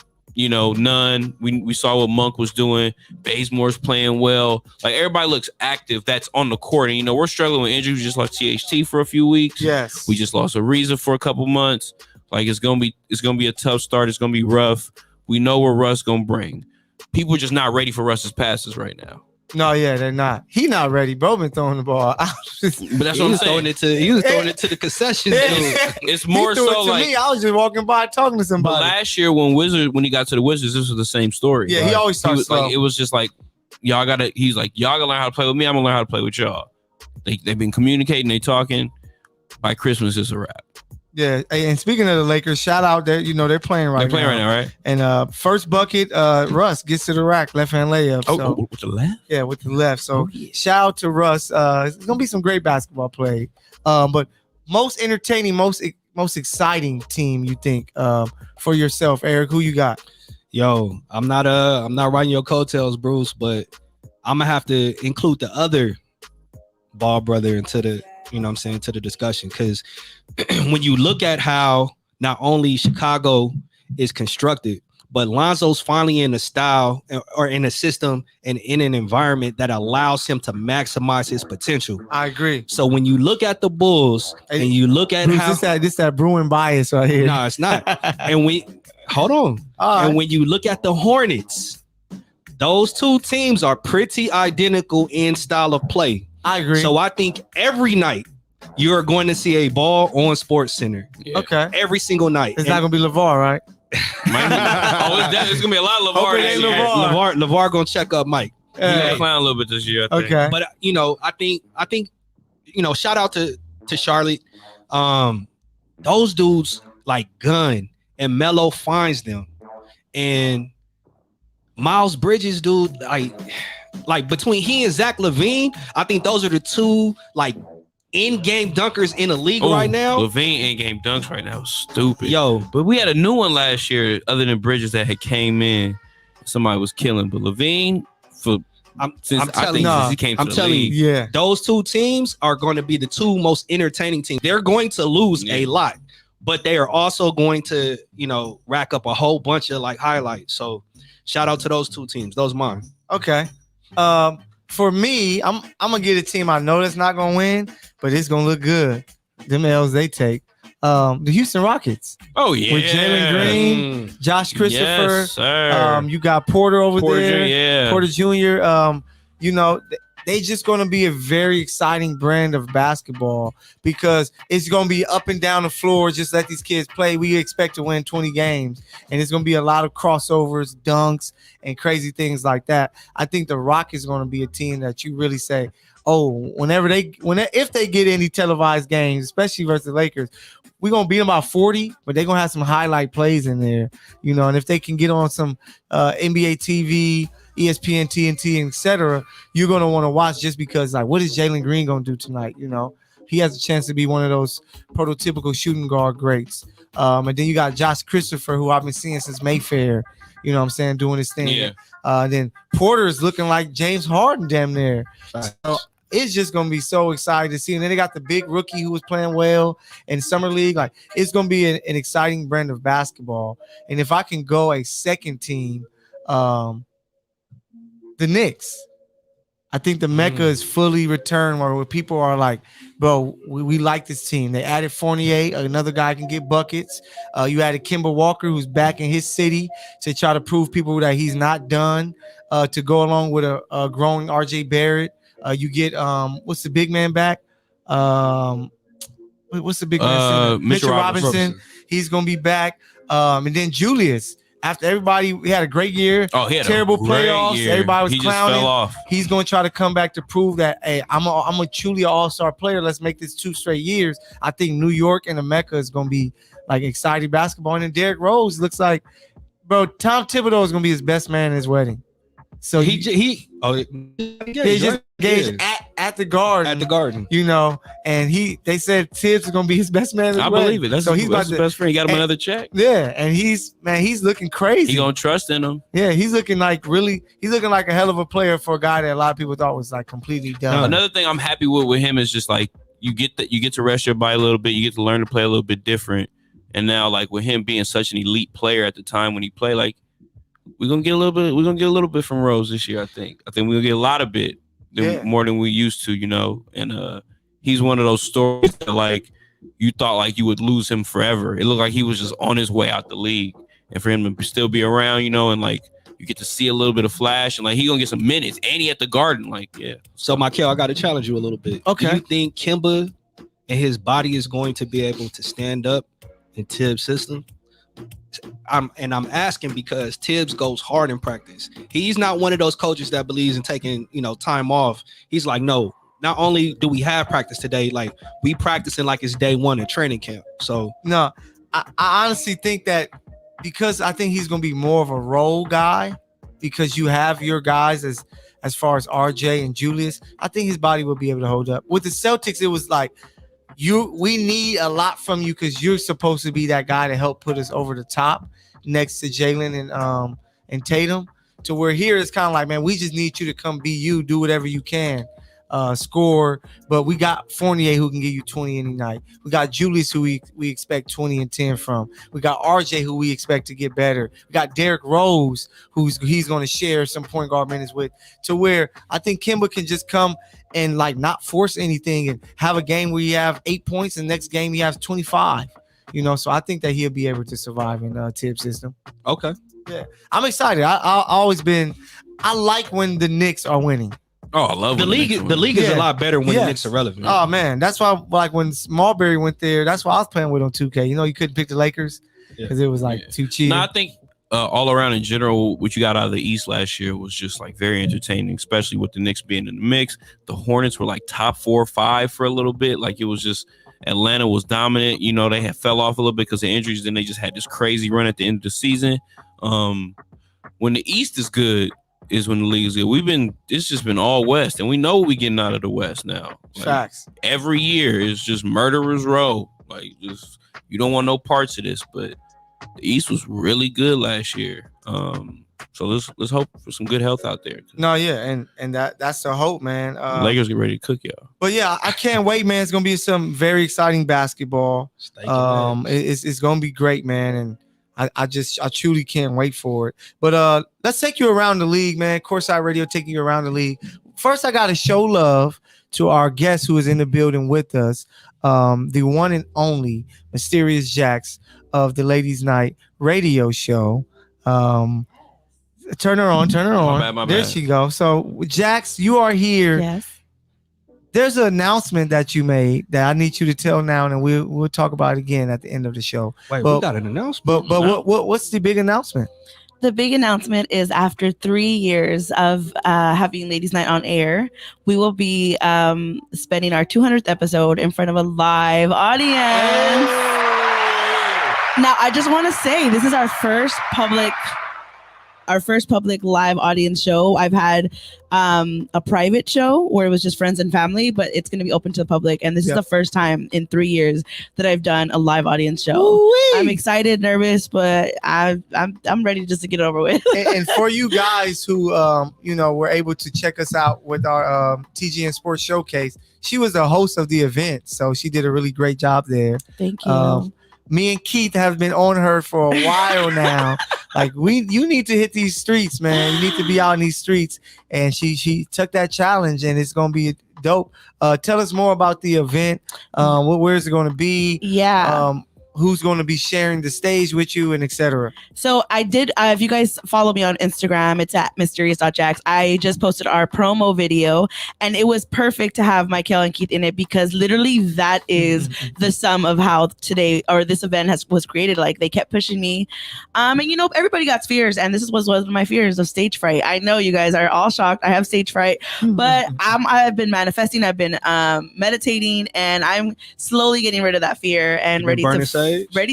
We saw what Monk was doing. Bazemore's playing well. Like, everybody looks active that's on the court. And we're struggling with injuries. We just lost THT for a few weeks. Yes. We just lost Ariza for a couple months. Like, it's gonna be a tough start. It's gonna be rough. We know what Russ gonna bring. People are just not ready for Russ's passes right now. No, yeah, they're not. He not ready. Bro been throwing the ball. But that's what I'm saying. He was throwing it to the concessions. It's more so like me. I was just walking by talking to somebody. But last year when he got to the Wizards, this was the same story. Yeah, right? He always starts slow. Like, it was just like, y'all gotta learn how to play with me. I'm gonna learn how to play with y'all. They've been communicating, they talking. By Christmas, it's a wrap. Yeah, and speaking of the Lakers, shout out that they're playing right now. They're playing right now, right? And first bucket, Russ gets to the rack, left hand layup. So, with the left? Yeah, with the left. So shout out to Russ. It's gonna be some great basketball played. But most entertaining, most exciting team you think for yourself, Eric? Who you got? Yo, I'm not riding your coattails, Bruce, but I'm gonna have to include the other Ball brother into the to the discussion, because when you look at how not only Chicago is constructed, but Lonzo's finally in a style or in a system and in an environment that allows him to maximize his potential. I agree. So when you look at the Bulls and you look at Bruce, how this that Bruin bias right here. No, it's not. And hold on. And when you look at the Hornets, those two teams are pretty identical in style of play. I agree. So I think every night you're going to see a Ball on Sports Center. Yeah. Okay. Every single night. It's not going to be LeVar, right? It's going to be a lot of LeVar. LeVar going to check up Mike. He's going to clown a little bit this year, I think. Okay. But, I think, shout out to Charlotte. Those dudes like gun, and Melo finds them. And Miles Bridges, dude, like between he and Zach LaVine, I think those are the two like in-game dunkers in the league right now. LaVine in-game dunks right now is stupid. Yo, but we had a new one last year other than Bridges that had came in. Somebody was killing, but LaVine since he came to the league. Yeah, those two teams are going to be the two most entertaining teams. They're going to lose a lot, but they are also going to, rack up a whole bunch of like highlights. So shout out to those two teams. Those mine. Okay. For me, I'm gonna get a team I know that's not gonna win, but it's gonna look good. Them L's they take. The Houston Rockets. Oh yeah, with Jalen Green, Josh Christopher. Yes, sir. You got Porter over there. Yeah. Porter Jr. They just going to be a very exciting brand of basketball because it's going to be up and down the floor. Just let these kids play. We expect to win 20 games, and it's going to be a lot of crossovers, dunks, and crazy things like that. I think the Rockets is going to be a team that you really say, oh, if they get any televised games, especially versus the Lakers, we're going to beat them by 40, but they're going to have some highlight plays in there, and if they can get on some NBA TV, ESPN, TNT, etc., you're going to want to watch just because, like, what is Jalen Green going to do tonight? He has a chance to be one of those prototypical shooting guard greats. And then you got Josh Christopher, who I've been seeing since Mayfair, doing his thing. Yeah. Then Porter is looking like James Harden damn near. Right. So it's just going to be so exciting to see. And then they got the big rookie who was playing well in Summer League. Like, it's going to be an exciting brand of basketball. And if I can go a second team, the Knicks. I think the Mecca is fully returned where people are like, bro, we like this team. They added Fournier, another guy can get buckets. You added Kemba Walker, who's back in his city to try to prove people that he's not done, to go along with a growing RJ Barrett. You get, what's the big man back? What's the big man? Mitchell Robinson. He's going to be back. And then Julius. after everybody, we had a great year. Oh, he had terrible a great playoffs. year. Everybody was he clowning. Just fell off. He's going to try to come back to prove that, hey, I'm a truly all-star player. Let's make this 2 straight years. I think New York and the Mecca is going to be like exciting basketball. And then Derrick Rose looks like, bro, Tom Thibodeau is going to be his best man in his wedding. So he just engaged at the Garden. You know, and they said Tibbs is gonna be his best man. I believe it. That's he's his best friend. He got him another check. Yeah, and he's looking crazy. He gonna trust in him. Yeah, he's looking like a hell of a player for a guy that a lot of people thought was like completely done. Another thing I'm happy with him is just like you get to rest your body a little bit. You get to learn to play a little bit different. And now, like with him being such an elite player at the time when he played, like we're gonna get a little bit from Rose this year. I think we're gonna get a lot of bit. More than we used to, you know, and he's one of those stories that like you thought like you would lose him forever. It looked like he was just on his way out the league, and for him to still be around, you know, and like you get to see a little bit of flash, and like he gonna get some minutes, and he at the Garden, like yeah. So Michael, I got to challenge you a little bit. Okay, do you think Kemba and his body is going to be able to stand up in Tibbs' system? I'm asking because Tibbs goes hard in practice. He's not one of those coaches that believes in taking, you know, time off. He's like, no, not only do we have practice today, like we practicing like it's day one in training camp. So no, I honestly think that because I think he's gonna be more of a role guy because you have your guys as far as RJ and Julius. I think his body will be able to hold up. With the Celtics, it was like we need a lot from you because you're supposed to be that guy to help put us over the top next to Jalen and Tatum. To where here it's kind of like, man, we just need you to come be you, do whatever you can, score. But we got Fournier who can give you 20 any night. We got Julius who we expect 20 and 10 from. We got RJ who we expect to get better. We got Derrick Rose he's going to share some point guard minutes with. To where I think Kemba can just come and like not force anything and have a game where you have 8 points and the next game he has 25. You know, so I think that he'll be able to survive in Tibbs' system. Okay. Yeah. I'm excited. I like when the Knicks are winning. Oh, I love the league. The league is a lot better when the Knicks are relevant. Oh man, that's why like when Marbury went there, that's why I was playing with on 2K. You know, you couldn't pick the Lakers because it was like too cheap. No, I think all around in general, what you got out of the East last year was just like very entertaining, especially with the Knicks being in the mix. The Hornets were like top 4 or 5 for a little bit. Like it was just Atlanta was dominant. You know, they had fell off a little bit because of injuries. Then they just had this crazy run at the end of the season. When the East is good is when the league is good. It's just been all West, and we know what we're getting out of the West now. Like, facts. Every year is just murderer's row. Like just you don't want no parts of this, but the East was really good last year. So let's hope for some good health out there. No, yeah, and that's the hope, man. Lakers get ready to cook y'all. But yeah, I can't wait, man. It's gonna be some very exciting basketball. It's gonna be great, man, and I truly can't wait for it. But let's take you around the league, man. Courtside Radio taking you around the league. First, I gotta show love to our guest who is in the building with us, the one and only Mysterious Jax of the Ladies Night radio show. Turn her on. My there bad. she goes. So, Jax, you are here. Yes. There's an announcement that you made that I need you to tell now, and we'll talk about it again at the end of the show. Wait, we got an announcement. But what's the big announcement? The big announcement is after 3 years of having Ladies Night on air, we will be spending our 200th episode in front of a live audience. Now, I just want to say this is our first public live audience show. I've had a private show where it was just friends and family, but it's going to be open to the public. And this is the first time in 3 years that I've done a live audience show. Ooh-wee. I'm excited, nervous, but I'm ready just to get it over with. and for you guys who were able to check us out with our TGN Sports Showcase, she was the host of the event, so she did a really great job there. Thank you. Me and Keith have been on her for a while now. Like you need to hit these streets, man. You need to be out in these streets. And she took that challenge, and it's gonna be dope. Tell us more about the event. Where is it gonna be? Yeah. who's going to be sharing the stage with you and etc. So I did. If you guys follow me on Instagram, it's at mysterious.jax. I just posted our promo video, and it was perfect to have Michael and Keith in it because literally that is the sum of how today or this event was created. Like they kept pushing me, and everybody got fears, and this was one of my fears of stage fright. I know you guys are all shocked. I have stage fright, but I've been manifesting. I've been meditating, and I'm slowly getting rid of that fear and ready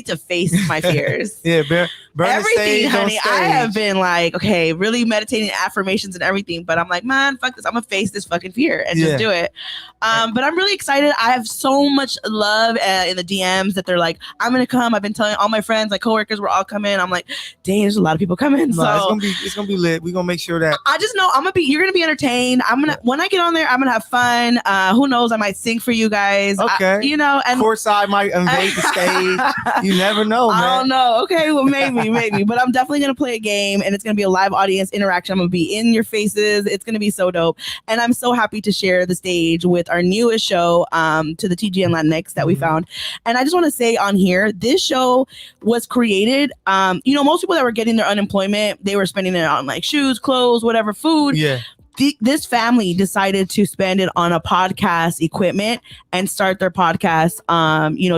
to face my fears. Yeah, burn everything, honey. on I have been like, okay, really meditating affirmations and everything, but I'm like, man, fuck this. I'm gonna face this fucking fear and just do it. But I'm really excited. I have so much love in the DMs that they're like, I'm gonna come. I've been telling all my friends, like coworkers, we're all coming. I'm like, dang, there's a lot of people coming. No, so it's gonna be lit. We're gonna make sure that I just know you're gonna be entertained. When I get on there, I'm gonna have fun. Who knows? I might sing for you guys. Okay. And Courtside might invade the stage. You never know, man. I don't know. Okay, well maybe. But I'm definitely gonna play a game, and it's gonna be a live audience interaction. I'm gonna be in your faces. It's gonna be so dope, and I'm so happy to share the stage with our newest show, to the TGN Latinx that we found. And I just want to say on here, this show was created. Most people that were getting their unemployment, they were spending it on like shoes, clothes, whatever, food. Yeah. This family decided to spend it on a podcast equipment and start their podcast,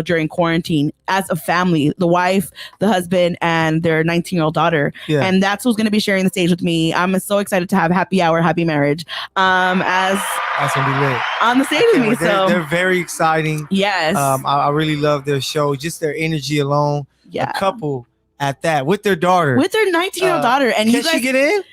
during quarantine as a family, the wife, the husband, and their 19-year-old daughter. Yeah. And that's who's going to be sharing the stage with me. I'm so excited to have Happy Hour, Happy Marriage, as that's going to be lit on the stage with me. So they're very exciting. Yes. I really love their show, just their energy alone. Yeah. A couple at that with their daughter. With their 19-year-old daughter. And can she get in?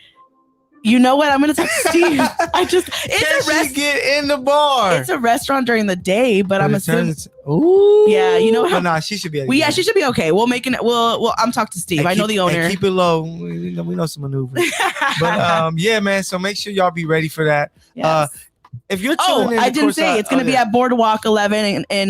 You know what? I'm gonna talk to Steve. She get in the bar? It's a restaurant during the day, but I'm assuming. Ooh. Yeah, you know how? But she should be. She should be okay. We'll make it. Well, I'm talking to Steve. I know the owner. Keep it low. We know some maneuvers. But yeah, man. So make sure y'all be ready for that. Yes. If you're tuning in, I didn't say it's gonna be at Boardwalk 11 in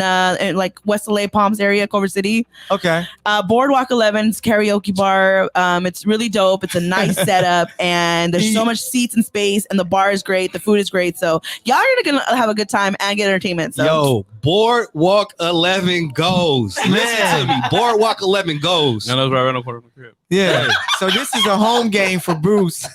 like West LA Palms area, Culver City. Okay. Boardwalk 11's karaoke bar. It's really dope. It's a nice setup, and there's so much seats and space, and the bar is great. The food is great. So y'all are gonna have a good time and get entertainment. So. Yo, Boardwalk 11 goes. Listen to me. Boardwalk 11 goes. And that's right around the corner of my crib. Yeah. So this is a home game for Bruce.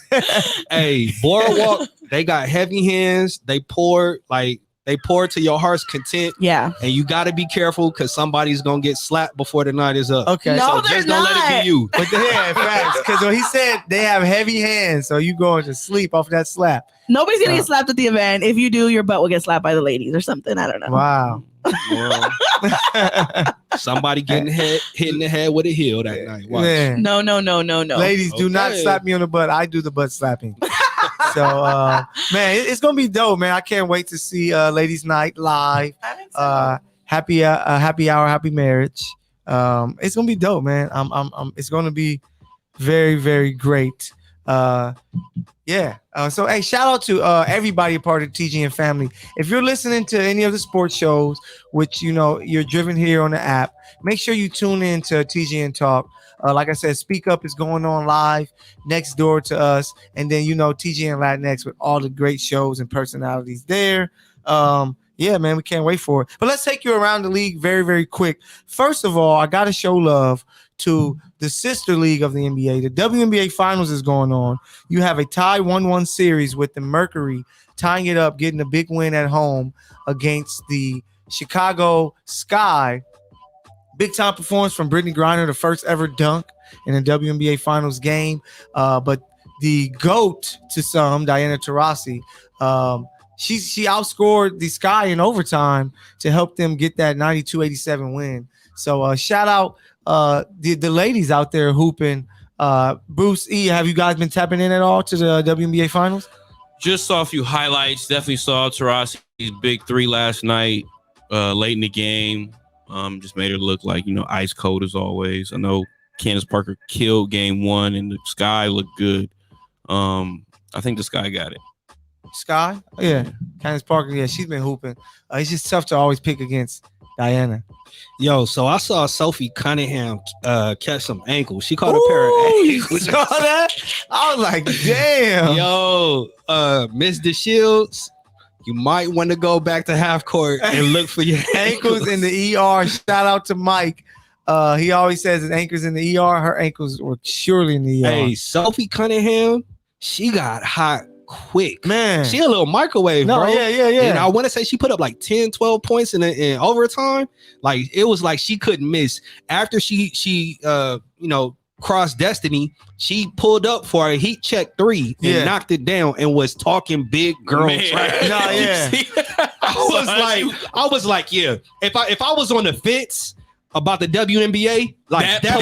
Hey, Boardwalk. They got heavy hands. They pour to your heart's content. Yeah. And you got to be careful because somebody's going to get slapped before the night is up. Okay. No, so just don't let it be you. But facts. Because when he said they have heavy hands, so you going to sleep off that slap. Nobody's going to get slapped at the event. If you do, your butt will get slapped by the ladies or something. I don't know. Wow. Somebody getting hit in the head with a heel that night. Watch. No. Ladies, do not slap me on the butt. I do the butt slapping. So, man, it's gonna be dope, man. I can't wait to see Ladies Night live. Happy Hour, Happy Marriage. It's gonna be dope, man. It's gonna be very, very great. Yeah. So, hey, shout out to everybody a part of the TGN family. If you're listening to any of the sports shows, which you're driven here on the app, make sure you tune in to TGN Talk. Like I said, Speak Up is going on live next door to us, and then TGN Latinx with all the great shows and personalities there. Yeah, man, we can't wait for it. But let's take you around the league very, very quick. First of all, I gotta show love to the sister league of the NBA. The WNBA Finals is going on. You have a tie 1-1 series with the Mercury tying it up, getting a big win at home against the Chicago Sky. Big time performance from Brittany Griner, the first ever dunk in a WNBA Finals game. But the GOAT to some, Diana Taurasi, she outscored the Sky in overtime to help them get that 92-87 win. So shout out the ladies out there hooping. Bruce E, have you guys been tapping in at all to the WNBA Finals? Just saw a few highlights. Definitely saw Taurasi's big three last night, late in the game. Just made her look like, ice cold as always. I know Candace Parker killed game one and the Sky looked good. I think the Sky got it. Sky? Oh, yeah. Candace Parker, yeah, she's been hooping. It's just tough to always pick against Diana. Yo, so I saw Sophie Cunningham catch some ankles. She caught a pair of ankles. You saw that? I was like, damn. Yo, Miss DeShields, you might want to go back to half court and look for your ankles in the ER. Shout out to Mike. He always says his ankles in the ER. Her ankles were surely in the ER. Hey, Sophie Cunningham, she got hot quick. Man. She a little microwave, No, bro. yeah. And I want to say she put up like 10, 12 points in overtime. Like it was like she couldn't miss. After she crossed destiny, she pulled up for a heat check 3 and knocked it down and was talking big girl trash. No, yeah. I was like, yeah. If I was on the fence about the WNBA, like that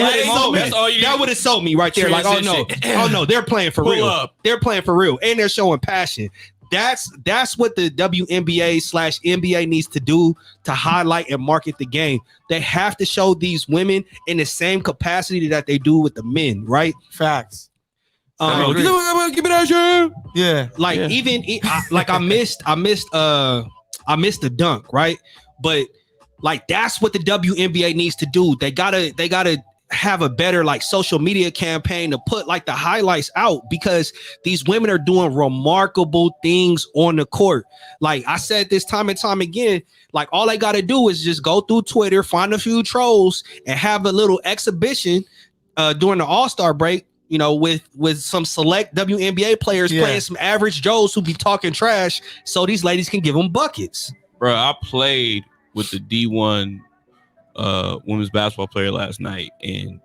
would have sold me right there. Like, oh no, they're playing for real. Up. They're playing for real, and they're showing passion. That's what the WNBA/NBA needs to do to highlight and market the game. They have to show these women in the same capacity that they do with the men, right? Facts. Give me that shit. Yeah. Like I missed the dunk, right? But like that's what the WNBA needs to do. They gotta have a better like social media campaign to put like the highlights out, because these women are doing remarkable things on the court. Like I said this time and time again, like all they gotta do is just go through Twitter, find a few trolls, and have a little exhibition during the All-Star break, you know, with some select WNBA players playing some average Joes who be talking trash, so these ladies can give them buckets. Bro, I played with the D1 women's basketball player last night, and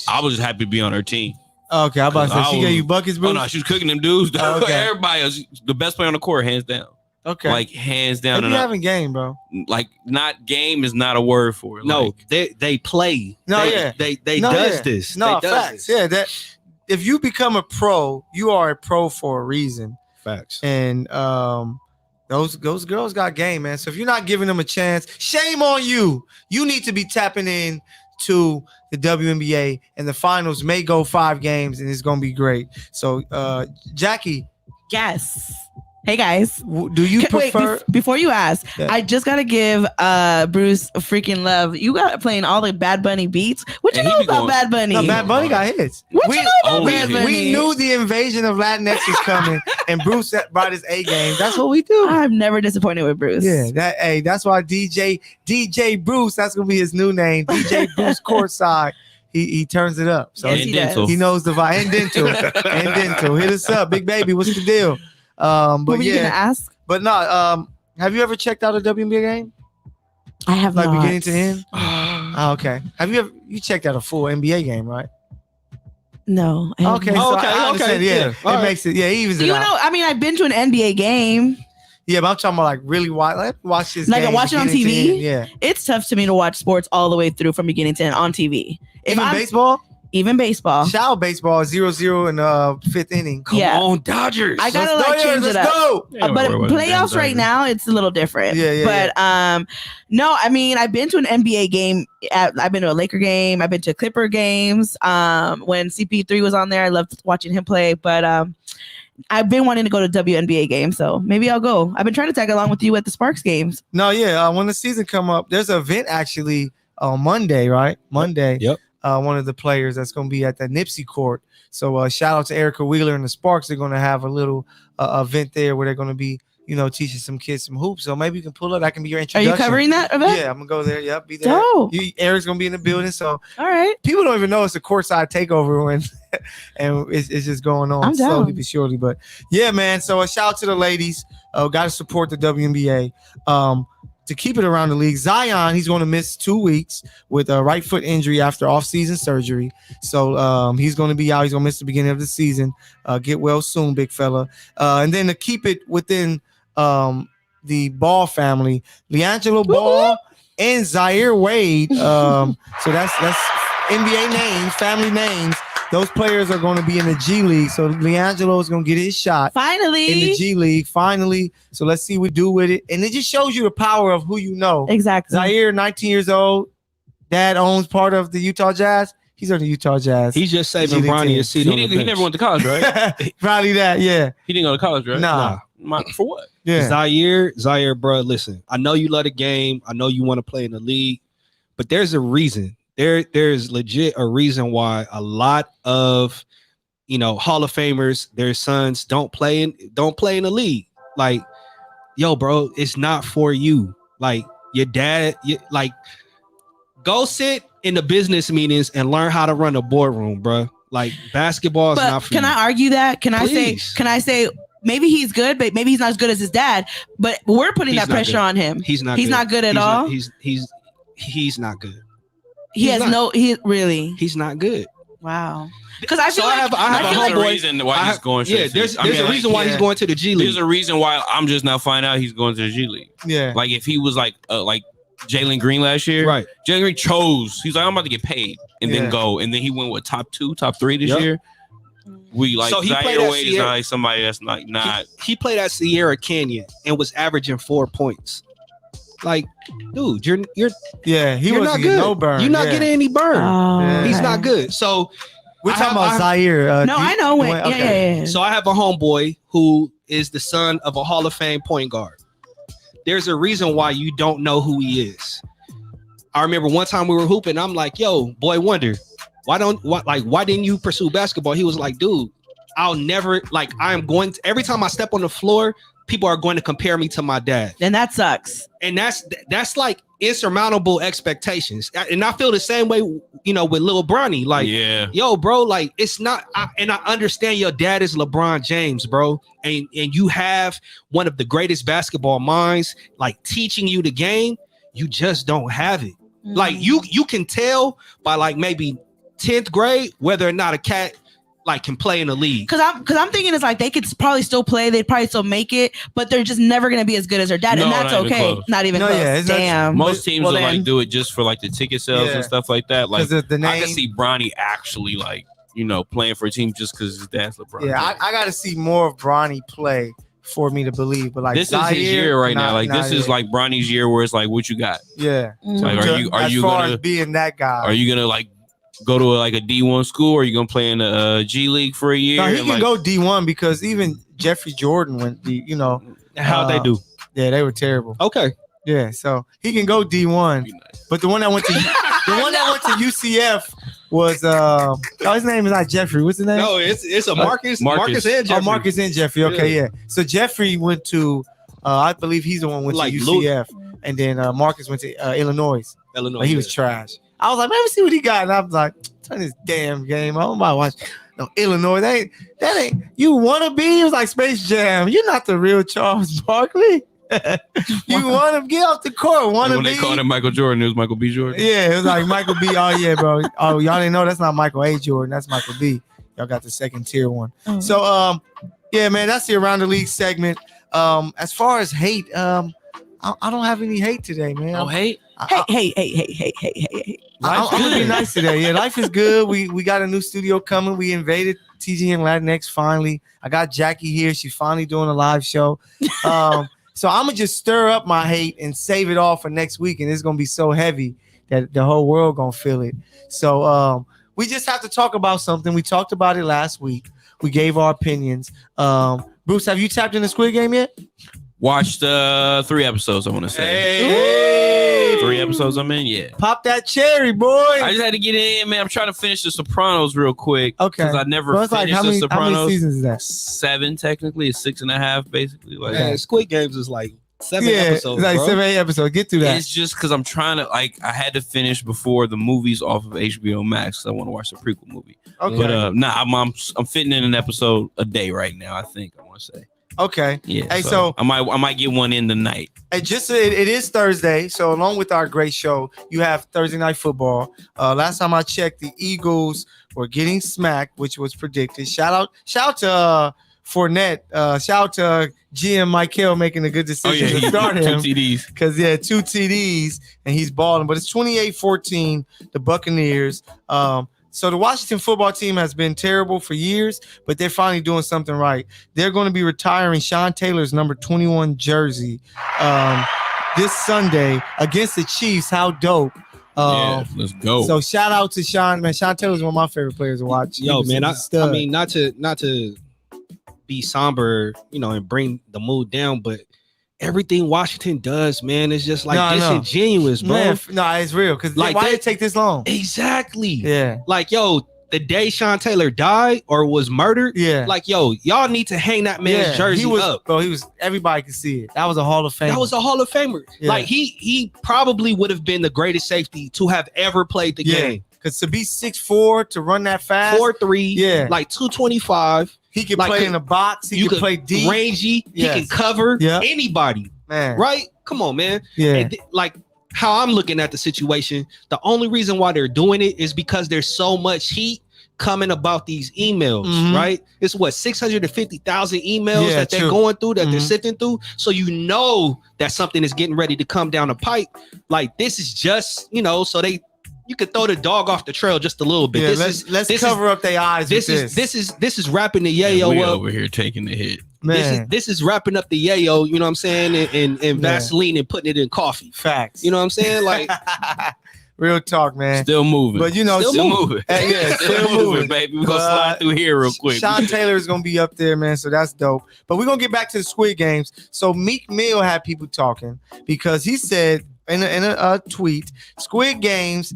I was just happy to be on her team. Okay, I'm about to say, she gave you buckets, bro? Oh, no, she was cooking them dudes. Okay. Everybody else, the best player on the court, hands down. Okay. Like, hands down. They having game, bro. Like, not game is not a word for it. No, like, they play. No, they does this. No, they does facts. this. Yeah, that if you become a pro, you are a pro for a reason. Facts. And those girls got game, man. So if you're not giving them a chance, shame on you. You need to be tapping in to the WNBA, and the finals may go 5 games, and it's gonna be great. So, Jackie, Yes. Hey guys. do you prefer? Wait, before you ask, I just gotta give Bruce freaking love. You got playing all the Bad Bunny beats. What you And know he be about going- Bad Bunny? No, Bad Bunny got hits. What you know about only Bad hits. Bunny? We knew the invasion of Latinx was coming, and Bruce brought his A game. That's what we do. I'm never disappointed with Bruce. Yeah, that's why DJ Bruce. That's gonna be his new name, DJ Bruce Courtside. He turns it up. So Yes, he does. he knows the vibe. And dental. Hit us up, big baby. What's the deal? What But were you gonna ask? but no. Have you ever checked out a WNBA game, I have like not. beginning to end? Oh, okay. Have you checked out a full NBA game, right? No. I have Okay. not. So Okay, I understand. okay, Yeah, yeah. it All right. makes it. Yeah, he evens it You out. know, I mean, I've been to an NBA game. Yeah, but I'm talking about like really watch this. Like, game watch it on beginning to TV? end. Yeah. It's tough to me to watch sports all the way through from beginning to end on TV. Baseball. Even baseball. Shout out baseball 0-0 in the 5th inning. Come Yeah. on, Dodgers. I gotta Let's like go, change it let's up. go. But playoffs right now, it's a little different. Yeah, But no, I mean, I've been to an NBA game. I've been to a Laker game. I've been to Clipper games. When CP3 was on there, I loved watching him play. But I've been wanting to go to WNBA games, so maybe I'll go. I've been trying to tag along with you at the Sparks games. No, yeah. When the season come up, there's an event actually on Monday, right? Monday. Yep. One of the players that's going to be at the Nipsey court. So shout out to Erica Wheeler and the Sparks. They're going to have a little event there where they're going to be, teaching some kids some hoops. So maybe you can pull up. That can be your Are introduction. you covering that event? Yeah, I'm gonna go there. Yep, be there. Dope. Eric's gonna be in the building. So All right. people don't even know it's a courtside takeover when, and it's just going on I'm slowly down. but surely. But yeah, man. So a shout out to the ladies. Got to support the WNBA. To keep it around the league, Zion, he's going to miss 2 weeks with a right foot injury after off-season surgery. So he's going to be out. He's going to miss the beginning of the season. Get well soon, big fella. And then to keep it within the Ball family, LiAngelo Ball and Zaire Wade. So that's NBA names, family names. Those players are going to be in the G League. So LiAngelo is going to get his shot Finally. in the G League. Finally. So let's see what we do with it. And it just shows you the power of who you know. Exactly. Zaire, 19 years old. Dad owns part of the Utah Jazz. He's on the Utah Jazz. He's just saving G League Bronny team. a seat on the He bench. never went to college, right? Probably that, yeah. He didn't go to college, right? Nah. For what? Yeah. Zaire, bro, listen, I know you love the game. I know you want to play in the league, but there's a reason. There's legit a reason why a lot of Hall of Famers, their sons don't play in the league. Like, yo, bro, it's not for you. Like your dad, go sit in the business meetings and learn how to run a boardroom, bro. Like basketball is not for can you. I argue that? Can Please. I say maybe he's good, but maybe he's not as good as his dad. But we're putting He's that not pressure good. on him. He's not good at all. He's not good. Really. He's not good. Wow. Because I feel So I have a homeboy. Reason why he's going to Yeah, the there's G League. a reason why he's going to the G League. There's a reason why I'm just now finding out he's going to the G League. Yeah. Like if he was like Jalen Green last year, Right. Jalen Green he's like, I'm about to get paid and then go. And then he went with top 2, top 3 this year. We like So he played Zaire at Wade is Sierra- like somebody that's like not. He played at Sierra Canyon and was averaging 4 points. Like, dude, you're he you're wasn't not getting good. no burn. You're not getting any burn. Yeah. He's not good. So We're I talking have- about Zaire. No, I know. Yeah. So I have a homeboy who is the son of a Hall of Fame point guard. There's a reason why you don't know who he is. I remember one time we were hooping. I'm like, yo, Boy Wonder, why didn't you pursue basketball? He was like, dude, I'll never every time I step on the floor, people are going to compare me to my dad. And that sucks. And that's like insurmountable expectations. And I feel the same way, with Lil Bronny. Like, yo, bro, like it's not. And I understand your dad is LeBron James, bro. And you have one of the greatest basketball minds, like teaching you the game. You just don't have it. Mm-hmm. Like you can tell by like maybe 10th grade whether or not a cat like can play in the league. Because I'm thinking it's like they could probably still play, they'd probably still make it, but they're just never gonna be as good as their dad, and that's okay. Not even close. Yeah, damn. Most teams will like do it just for like the ticket sales and stuff like that. Like the name. I can see Bronny actually like playing for a team just because his dad's LeBron. Yeah, I got to see more of Bronny play for me to believe. But like this is his year right now. Like this is like Bronny's year where it's like, what you got? Yeah. Like, are you gonna being that guy? Are you gonna like go to a D1 school, or are you gonna play in the G League for a year? No, he can go D1 because even Jeffrey Jordan went How'd they do? Yeah, they were terrible. Okay. Yeah, so he can go D1. But the one that went to UCF was his name is not Jeffrey. What's his name? No, it's a Marcus and Jeffrey. Oh, Marcus and Jeffrey. Okay, yeah. So Jeffrey went to I believe he's the one who went to UCF, and then Marcus went to Illinois. But he was trash. I was like, let me see what he got. And I was like, turn this damn game on. I'm about to watch. No, Illinois. That ain't you wanna be? It was like Space Jam. You're not the real Charles Barkley. You want to get off the court. When they called him Michael Jordan, it was Michael B. Jordan. Yeah, it was like Michael B. Oh yeah, bro. Oh, y'all didn't know that's not Michael A. Jordan. That's Michael B. Y'all got the second tier one. Oh. So yeah, man, that's the Around the League segment. As far as hate, I don't have any hate today, man. Oh, hate? Hey. I'm gonna be nice today. Yeah, life is good. We got a new studio coming. We invaded TG and Latinx finally. I got Jackie here. She's finally doing a live show. So I'm gonna just stir up my hate and save it all for next week, and it's gonna be so heavy that the whole world gonna feel it. So we just have to talk about something. We talked about it last week. We gave our opinions. Bruce, have you tapped in the Squid Game yet? Watched 3 episodes, I want to say. Hey. 3 episodes I'm in, yeah. Pop that cherry, boy. I just had to get in, man. I'm trying to finish The Sopranos real quick. Okay. Because I never finished The Sopranos. How many seasons is that? 7, technically. It's 6.5, basically. Like, Man, Squid Games is like 7 episodes, it's like bro. 7, 8 episodes. Get through that. It's just because I'm trying to, I had to finish before the movies off of HBO Max because I want to watch the prequel movie. Okay. But I'm fitting in an episode a day right now, I think, I want to say. Okay. Yeah. Hey, so I might get one in tonight. And it is Thursday, so along with our great show, you have Thursday Night Football. Last time I checked, the Eagles were getting smacked, which was predicted. Shout out to Fournette. Shout out to GM Michael making a good decision to start him. 2 TDs. Because 2 TDs, and he's balling. But it's 28-14, the Buccaneers. So the Washington football team has been terrible for years, but they're finally doing something right. They're going to be retiring Sean Taylor's number 21 jersey this Sunday against the Chiefs. How dope. Yeah, let's go. So shout out to Sean. Man, Sean Taylor's one of my favorite players to watch. Yo, man, I mean, not to be somber, and bring the mood down, but everything Washington does, man, is just like disingenuous, bro. Man, no, it's real. Because why did it take this long? Exactly. Yeah. Like, yo, the day Sean Taylor died or was murdered, like, yo, y'all need to hang that man's jersey up. Bro, he was, everybody could see it. That was a Hall of Famer. That was a Hall of Famer. Like, he probably would have been the greatest safety to have ever played the game. Because to be 6'4", to run that fast, 4'3", like 225. He could play in the box. He could play deep, rangy. He can cover anybody. Man, right? Come on, man. And like, how I'm looking at the situation, the only reason why they're doing it is because there's so much heat coming about these emails, right? It's what, 650,000 emails that they're going through, that they're sifting through. So you know that something is getting ready to come down the pipe. Like, this is just, you know, so you could throw the dog off the trail just a little bit. Let's cover up their eyes. This is wrapping the yayo we up over here taking the hit. Man. This is wrapping up the yayo, you know what I'm saying, and Vaseline and putting it in coffee. Facts. You know what I'm saying? Like, real talk, man. Still moving. But you know, still moving. Still moving, baby. We're gonna slide through here real quick. Sean Taylor is gonna be up there, man. So that's dope. But we're gonna get back to the Squid Games. So Meek Mill had people talking because he said in a tweet, Squid Games,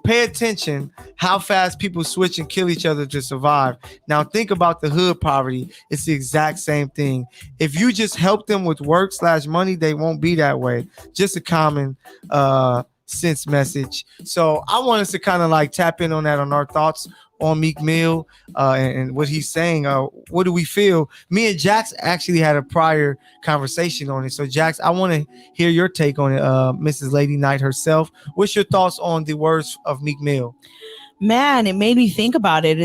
pay attention how fast people switch and kill each other to survive. Now think about the hood poverty. It's the exact same thing. If you just help them with work/money, they won't be that way. Just a common sense message. So I want us to kind of like tap in on that, on our thoughts on Meek Mill and what he's saying. What do we feel? Me and Jax actually had a prior conversation on it. So Jax, I want to hear your take on it. Mrs. Lady Knight herself. What's your thoughts on the words of Meek Mill? Man, it made me think about it.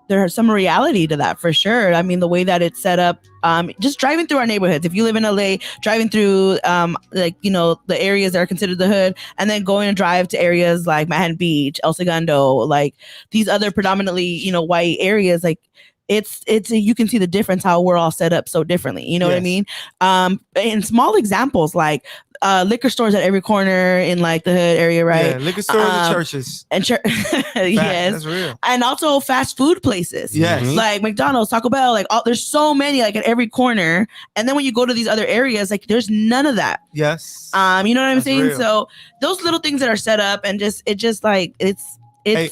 There's some reality to that for sure. I mean, the way that it's set up, just driving through our neighborhoods. If you live in LA, driving through like, you know, the areas that are considered the hood, and then going to drive to areas like Manhattan Beach, El Segundo, like these other predominantly, you know, white areas, like it's you can see the difference how we're all set up so differently. You know what I mean? In small examples like liquor stores at every corner in like the hood area, right? Yeah, liquor stores and churches. And yes, that's real. And also fast food places. Yes, like McDonald's, Taco Bell, like there's so many like at every corner. And then when you go to these other areas, like there's none of that. Yes. You know what I'm saying? Real. So those little things that are set up and it's like it's. Hey,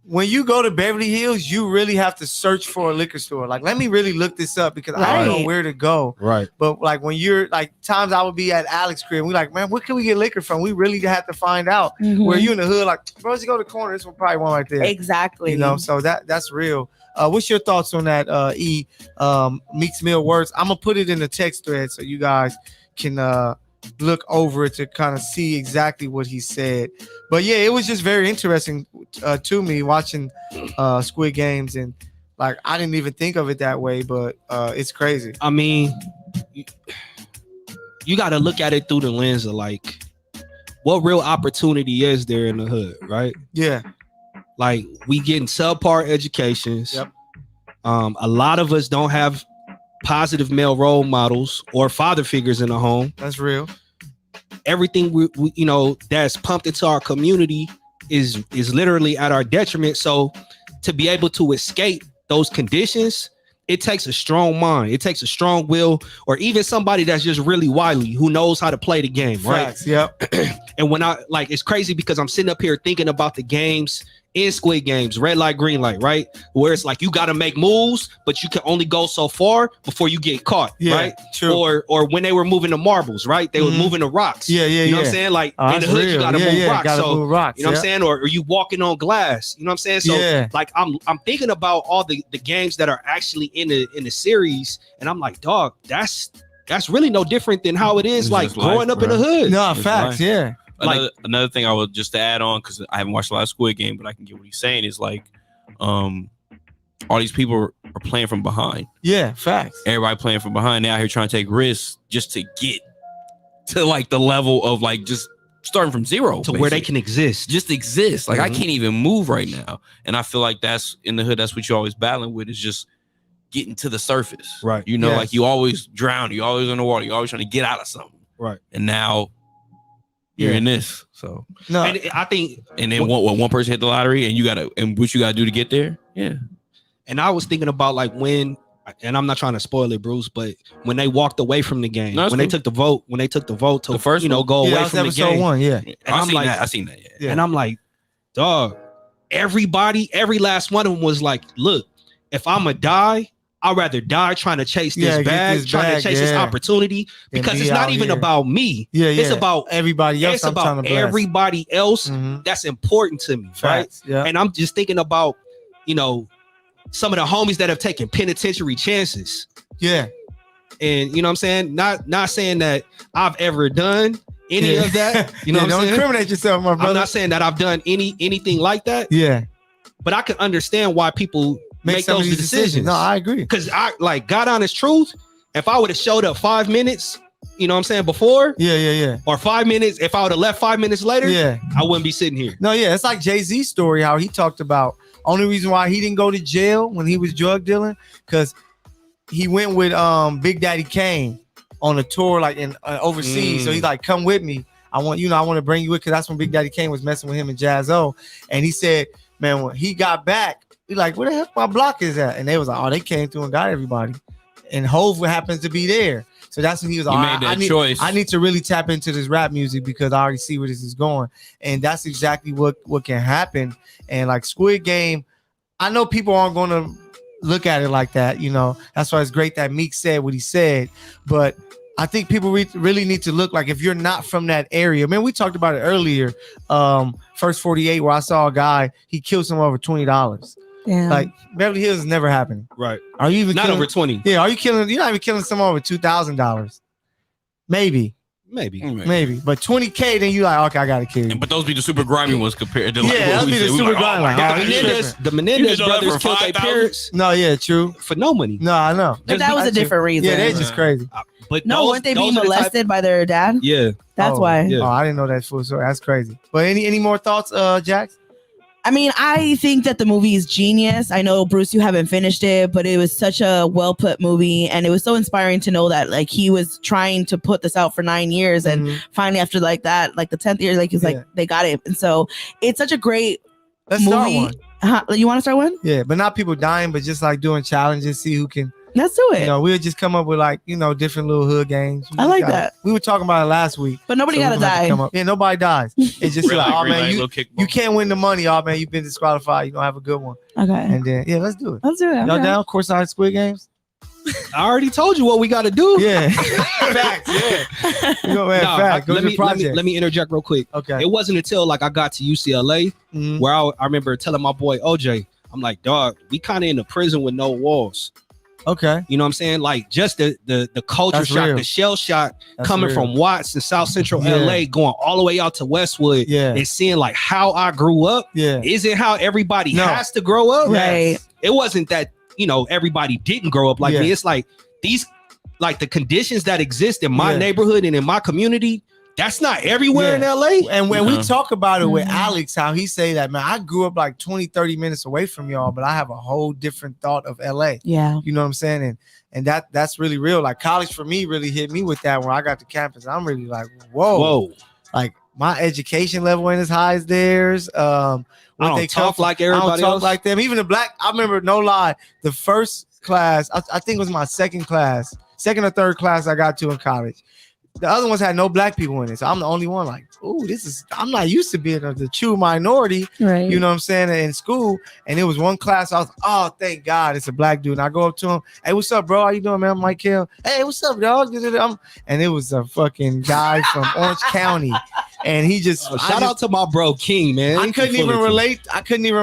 when you go to Beverly Hills, you really have to search for a liquor store. Like, let me really look this up because I don't know where to go. Right. But like when you're like times I would be at Alex's crib, we like, man, where can we get liquor from? We really have to find out. Where you in the hood, like, bro, let's go to the corner. This one probably one right there. Exactly. You know, so that's real. What's your thoughts on that? Meek Mill words. I'm gonna put it in the text thread so you guys can look over it to kind of see exactly what he said. But yeah, it was just very interesting to me watching Squid Games, and like I didn't even think of it that way, but it's crazy. I mean, you got to look at it through the lens of like, what real opportunity is there in the hood, right? Yeah. Like, we getting subpar educations. Yep. A lot of us don't have positive male role models or father figures in the home. That's real. Everything we you know that's pumped into our community is literally at our detriment. So to be able to escape those conditions, it takes a strong mind, it takes a strong will, or even somebody that's just really wily who knows how to play the game. Facts, right? Yep. And when I like, it's crazy because I'm sitting up here thinking about the games in Squid Games, red light, green light, right? Where it's like you got to make moves, but you can only go so far before you get caught, right? True. Or when they were moving the marbles, right? They were moving the rocks. Yeah. You know what I'm saying? Like in the hood, you got to move rocks. So move rocks. You know what I'm saying? Or you walking on glass. You know what I'm saying? So like I'm thinking about all the games that are actually in the series, and I'm like, dog, that's really no different than how it is It's like just life, growing up in bro. the hood. No, It's facts. life. Yeah. Another thing I would just to add on, because I haven't watched a lot of Squid Game, but I can get what he's saying is like, all these people are playing from behind. Yeah, facts. Everybody playing from behind. They out here trying to take risks just to get to like the level of like just starting from zero to where they can exist. Just exist. Like I can't even move right now, and I feel like that's in the hood. That's what you're always battling with, is just getting to the surface. Right. You know, like you always drown. You always underwater. You always trying to get out of something. Right. And now you're in this. So no, and I think, and then one person hit the lottery, and what you gotta do to get there. Yeah. And I was thinking about like when, and I'm not trying to spoil it, Bruce, but when they walked away from the game, they took the vote to the first go away that was from the episode game. 1, yeah. And I'm like, I seen that. Yeah. And I'm like, dog, every last one of them was like, look, if I'ma die, I'd rather die trying to chase this bag, trying to chase this opportunity, because it's not even about me. It's about everybody else. It's about everybody else that's important to me, right? Yeah. And I'm just thinking about, you know, some of the homies that have taken penitentiary chances. Yeah. And you know what I'm saying? Not saying that I've ever done any of that. You know what I'm saying? Don't incriminate yourself, my brother. I'm not saying that I've done anything like that. Yeah. But I can understand why people make those decisions. No, I agree. Because I like God honest truth. If I would have showed up 5 minutes, you know what I'm saying, before, or 5 minutes, if I would have left 5 minutes later, I wouldn't be sitting here. No, it's like Jay-Z's story, how he talked about only reason why he didn't go to jail when he was drug dealing, because he went with Big Daddy Kane on a tour like in overseas. So he's like, come with me. I want to bring you with, because that's when Big Daddy Kane was messing with him and Jazzo. And he said, man, when he got back, he like, where the heck my block is at? And they was like, oh, they came through and got everybody. And Hove happens to be there. So that's when he was like, choice. I need to really tap into this rap music because I already see where this is going. And that's exactly what can happen. And like Squid Game, I know people aren't going to look at it like that, you know. That's why it's great that Meek said what he said. But I think people really need to look, like, if you're not from that area. Man, we talked about it earlier. First 48, where I saw a guy, he killed someone over $20. Yeah. Like Beverly Hills is never happening. Right. Are you even not over 20? Yeah. Are you killing? You're not even killing someone over $2,000. Maybe. But 20K, then you like, okay, I gotta kill you. But those be the super grimy ones compared to that'd be the super grimy. The Menendez brothers killed their parents. No, yeah, true. For no money. No, I know. But that was a different reason. Yeah, they're just crazy. But no, weren't they being molested by their dad? Yeah, that's why. Yeah. Oh, I didn't know that full story. That's crazy. But any more thoughts, Jax? I mean, I think that the movie is genius. I know, Bruce, you haven't finished it, but it was such a well put movie, and it was so inspiring to know that like he was trying to put this out for 9 years, and finally after like that, like the 10th year, like he's like they got it, and so it's such a great Let's movie. Start one. You want to start one? Yeah, but not people dying, but just like doing challenges, see who can. Let's do it. You know, we'll just come up with like, you know, different little hood games. I like that. We were talking about it last week. But nobody gotta die. Yeah, nobody dies. It's just like, oh man, you can't win the money. Oh man, you've been disqualified. You don't have a good one. Okay. And then let's do it. Let's do it. Y'all down? Courtside Squid Games? I already told you what we got to do. Yeah. Facts. Yeah. You know, man, facts. Go to the project. Let me interject real quick. Okay. It wasn't until like I got to UCLA where I remember telling my boy OJ, I'm like, dog, we kind of in a prison with no walls. Okay. You know what I'm saying? Like just the culture That's shock, real. the shell shock coming real. from Watts in South Central LA, going all the way out to Westwood, and seeing like how I grew up. Isn't how everybody has to grow up. Right. It wasn't that, you know, everybody didn't grow up like me. It's like these, like the conditions that exist in my neighborhood and in my community, that's not everywhere in LA. And when we talk about it with Alex, how he say that, man, I grew up like 20, 30 minutes away from y'all, but I have a whole different thought of LA. Yeah. You know what I'm saying? And that's really real. Like college for me really hit me with that when I got to campus. I'm really like, whoa. Like my education level ain't as high as theirs. I don't talk like everybody else. Like them. Even the black, I remember, no lie, the first class, I think it was my second or third class I got to in college. The other ones had no black people in it. So I'm the only one like, ooh, I'm not used to being the true minority. Right. You know what I'm saying? In school. And it was one class. I was, oh, thank God it's a black dude. And I go up to him. Hey, what's up, bro? How you doing, man? I'm Mike Hill. Hey, what's up, dog? And it was a fucking guy from Orange County. And he just shout out to my bro King, man. I couldn't even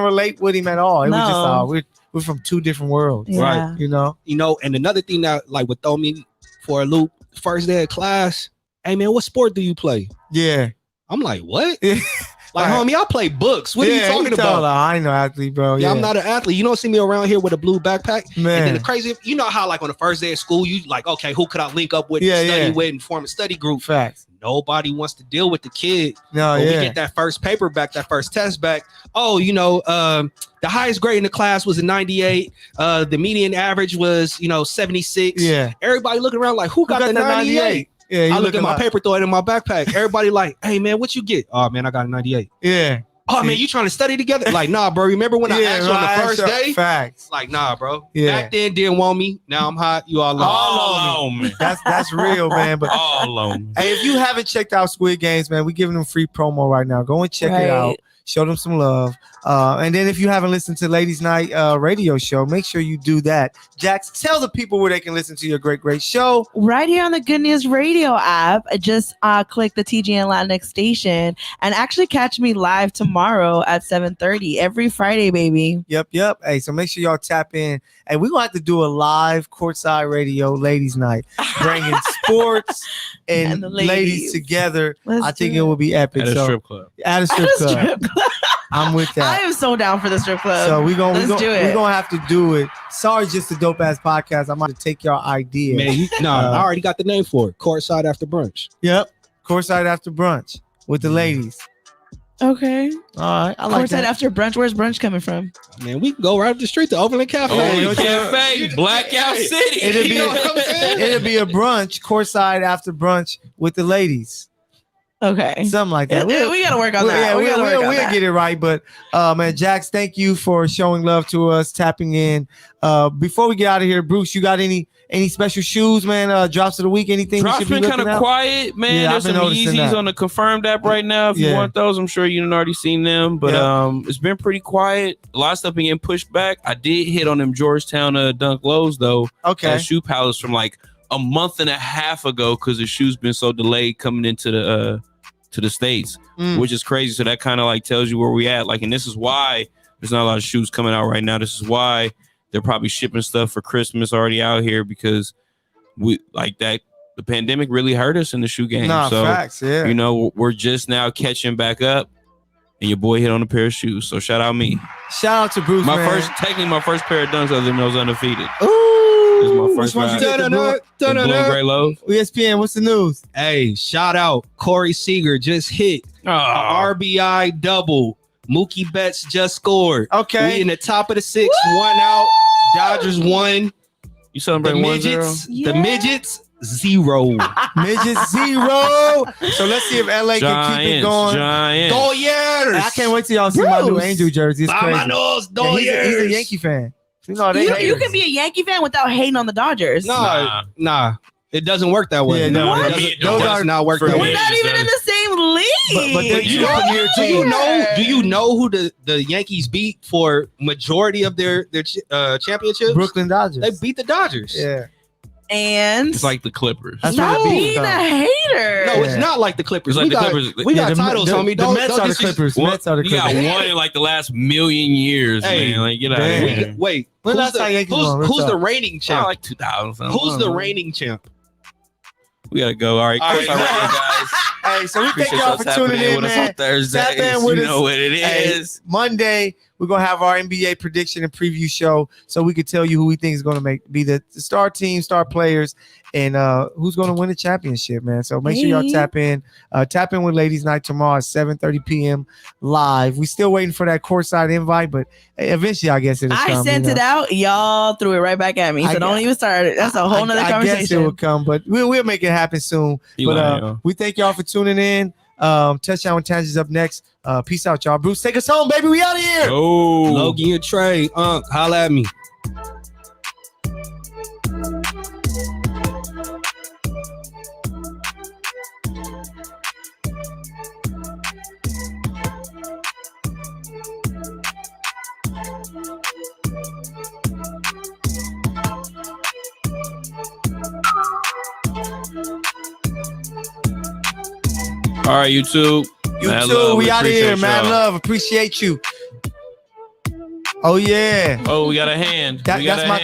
relate with him at all. It was just we're from two different worlds. Yeah. Right. You know, and another thing that like would throw me for a loop. First day of class, hey man, what sport do you play? Yeah. I'm like, what? Like, homie, I play books. What are you talking about? I ain't no athlete, bro. Yeah, I'm not an athlete. You don't see me around here with a blue backpack. Man. And then the crazy, you know how like on the first day of school, you like, okay, who could I link up with, study with, and form a study group? Facts. Nobody wants to deal with the kid. No, when we get that first paper back, that first test back. Oh, you know, the highest grade in the class was a 98. The median average was, 76. Yeah. Everybody looking around like, who got the 98? Yeah, I look at my paper, throw it in my backpack. Everybody like, hey man, what you get? Oh man, I got a 98. Yeah. Oh man, you trying to study together? Like, nah, bro. Remember when I asked you on the first day? Facts. Like, nah, bro. Yeah. Back then didn't want me. Now I'm hot. You all on me. That's real, man. But all on me. Hey, if you haven't checked out Squid Games, man, we giving them free promo right now. Go and check it out. Show them some love. And then if you haven't listened to Ladies Night radio show, make sure you do that. Jax, tell the people where they can listen to your great show. Right here on the Good News Radio app. Just click the TGN Latinx station and actually catch me live tomorrow at 7:30 every Friday, baby. Yep. Hey, so make sure y'all tap in. Hey, we're going to have to do a live Courtside Radio Ladies Night, bringing sports and the ladies together. Let's I think do it will be epic. At a So, strip club. At a strip club. I'm with I that. am so down for the strip club. So we're gonna have to do it. Sorry, just a dope ass podcast. I'm going to take your idea. Man, I already got the name for it. Courtside after brunch. Yep. Courtside after brunch with the ladies. Okay. All right. I like Courtside that. after brunch. Where's brunch coming from? Man, we can go right up the street to Overland Cafe. Oh, Cafe, Blackout City. It'll be a brunch, Courtside after brunch with the ladies. Okay. Something like that. We got to work on that. Yeah, we'll that. get it right. But man, Jax, thank you for showing love to us, tapping in. Before we get out of here, Bruce, you got any special shoes, man? Drops of the week, anything? Drops been kind of quiet, man. Yeah, There's some Yeezys on the Confirmed app right now. If you want those, I'm sure you've already seen them. But it's been pretty quiet. A lot of stuff been getting pushed back. I did hit on them Georgetown Dunk Lows though. Okay. Shoe Palace from like a month and a half ago because the shoe's been so delayed coming into the States, which is crazy. So that kind of like tells you where we at. Like, and this is why there's not a lot of shoes coming out right now. This is why they're probably shipping stuff for Christmas already out here because we like that. The pandemic really hurt us in the shoe game. So, facts, yeah. You know, we're just now catching back up, and your boy hit on a pair of shoes. So shout out me. Shout out to Bruce. My first pair of dunks other than those undefeated. Ooh, this is my first one. The blue and gray lows. ESPN, what's the news? Hey, shout out Corey Seager just hit a RBI double. Mookie Betts just scored. Okay, we in the top of the sixth. One out. Dodgers won. You celebrating the midgets? The midgets 0. Midgets 0. So let's see if LA can keep it going. Dodgers. I can't wait till y'all see my new Angel jersey. It's crazy. He's a Yankee fan. You can be a Yankee fan without hating on the Dodgers. Nah. It doesn't work that way. Yeah, no, those are not work that way. We're not even in the same league. But you do you know who the Yankees beat for majority of their championships? Brooklyn Dodgers. They beat the Dodgers. Yeah. And it's like the Clippers. Stop being a hater. No, it's not like the Clippers. It's like the Clippers. We got titles, homie. The Mets are the Clippers. Mets are the Clippers. You got one in like the last million years, man. Like, get out of here. Wait, who's the reigning champ? Like 2000. Who's the reigning champ? We gotta go. All right, guys. Hey, so we thank y'all for tuning in, man. Thursday, you know what it is. Monday, we're gonna have our NBA prediction and preview show, so we can tell you who we think is gonna be the star team, star players, and who's gonna win the championship, man. So make sure y'all tap in with Ladies Night tomorrow at 7:30 p.m. live. We still waiting for that courtside invite, but eventually I guess it'll come. I sent it out, y'all threw it right back at me. So don't even start it. That's a whole nother conversation. I guess it will come, but we'll make it happen soon. But we thank y'all for tuning in. Touchdown with Tangents up next. Peace out, y'all. Bruce, take us home, baby. We out of here. Oh, Logan and Trey, holla at me. All right, YouTube. We out of here. Mad love. Appreciate you. Oh, yeah. Oh, we got a hand. That's my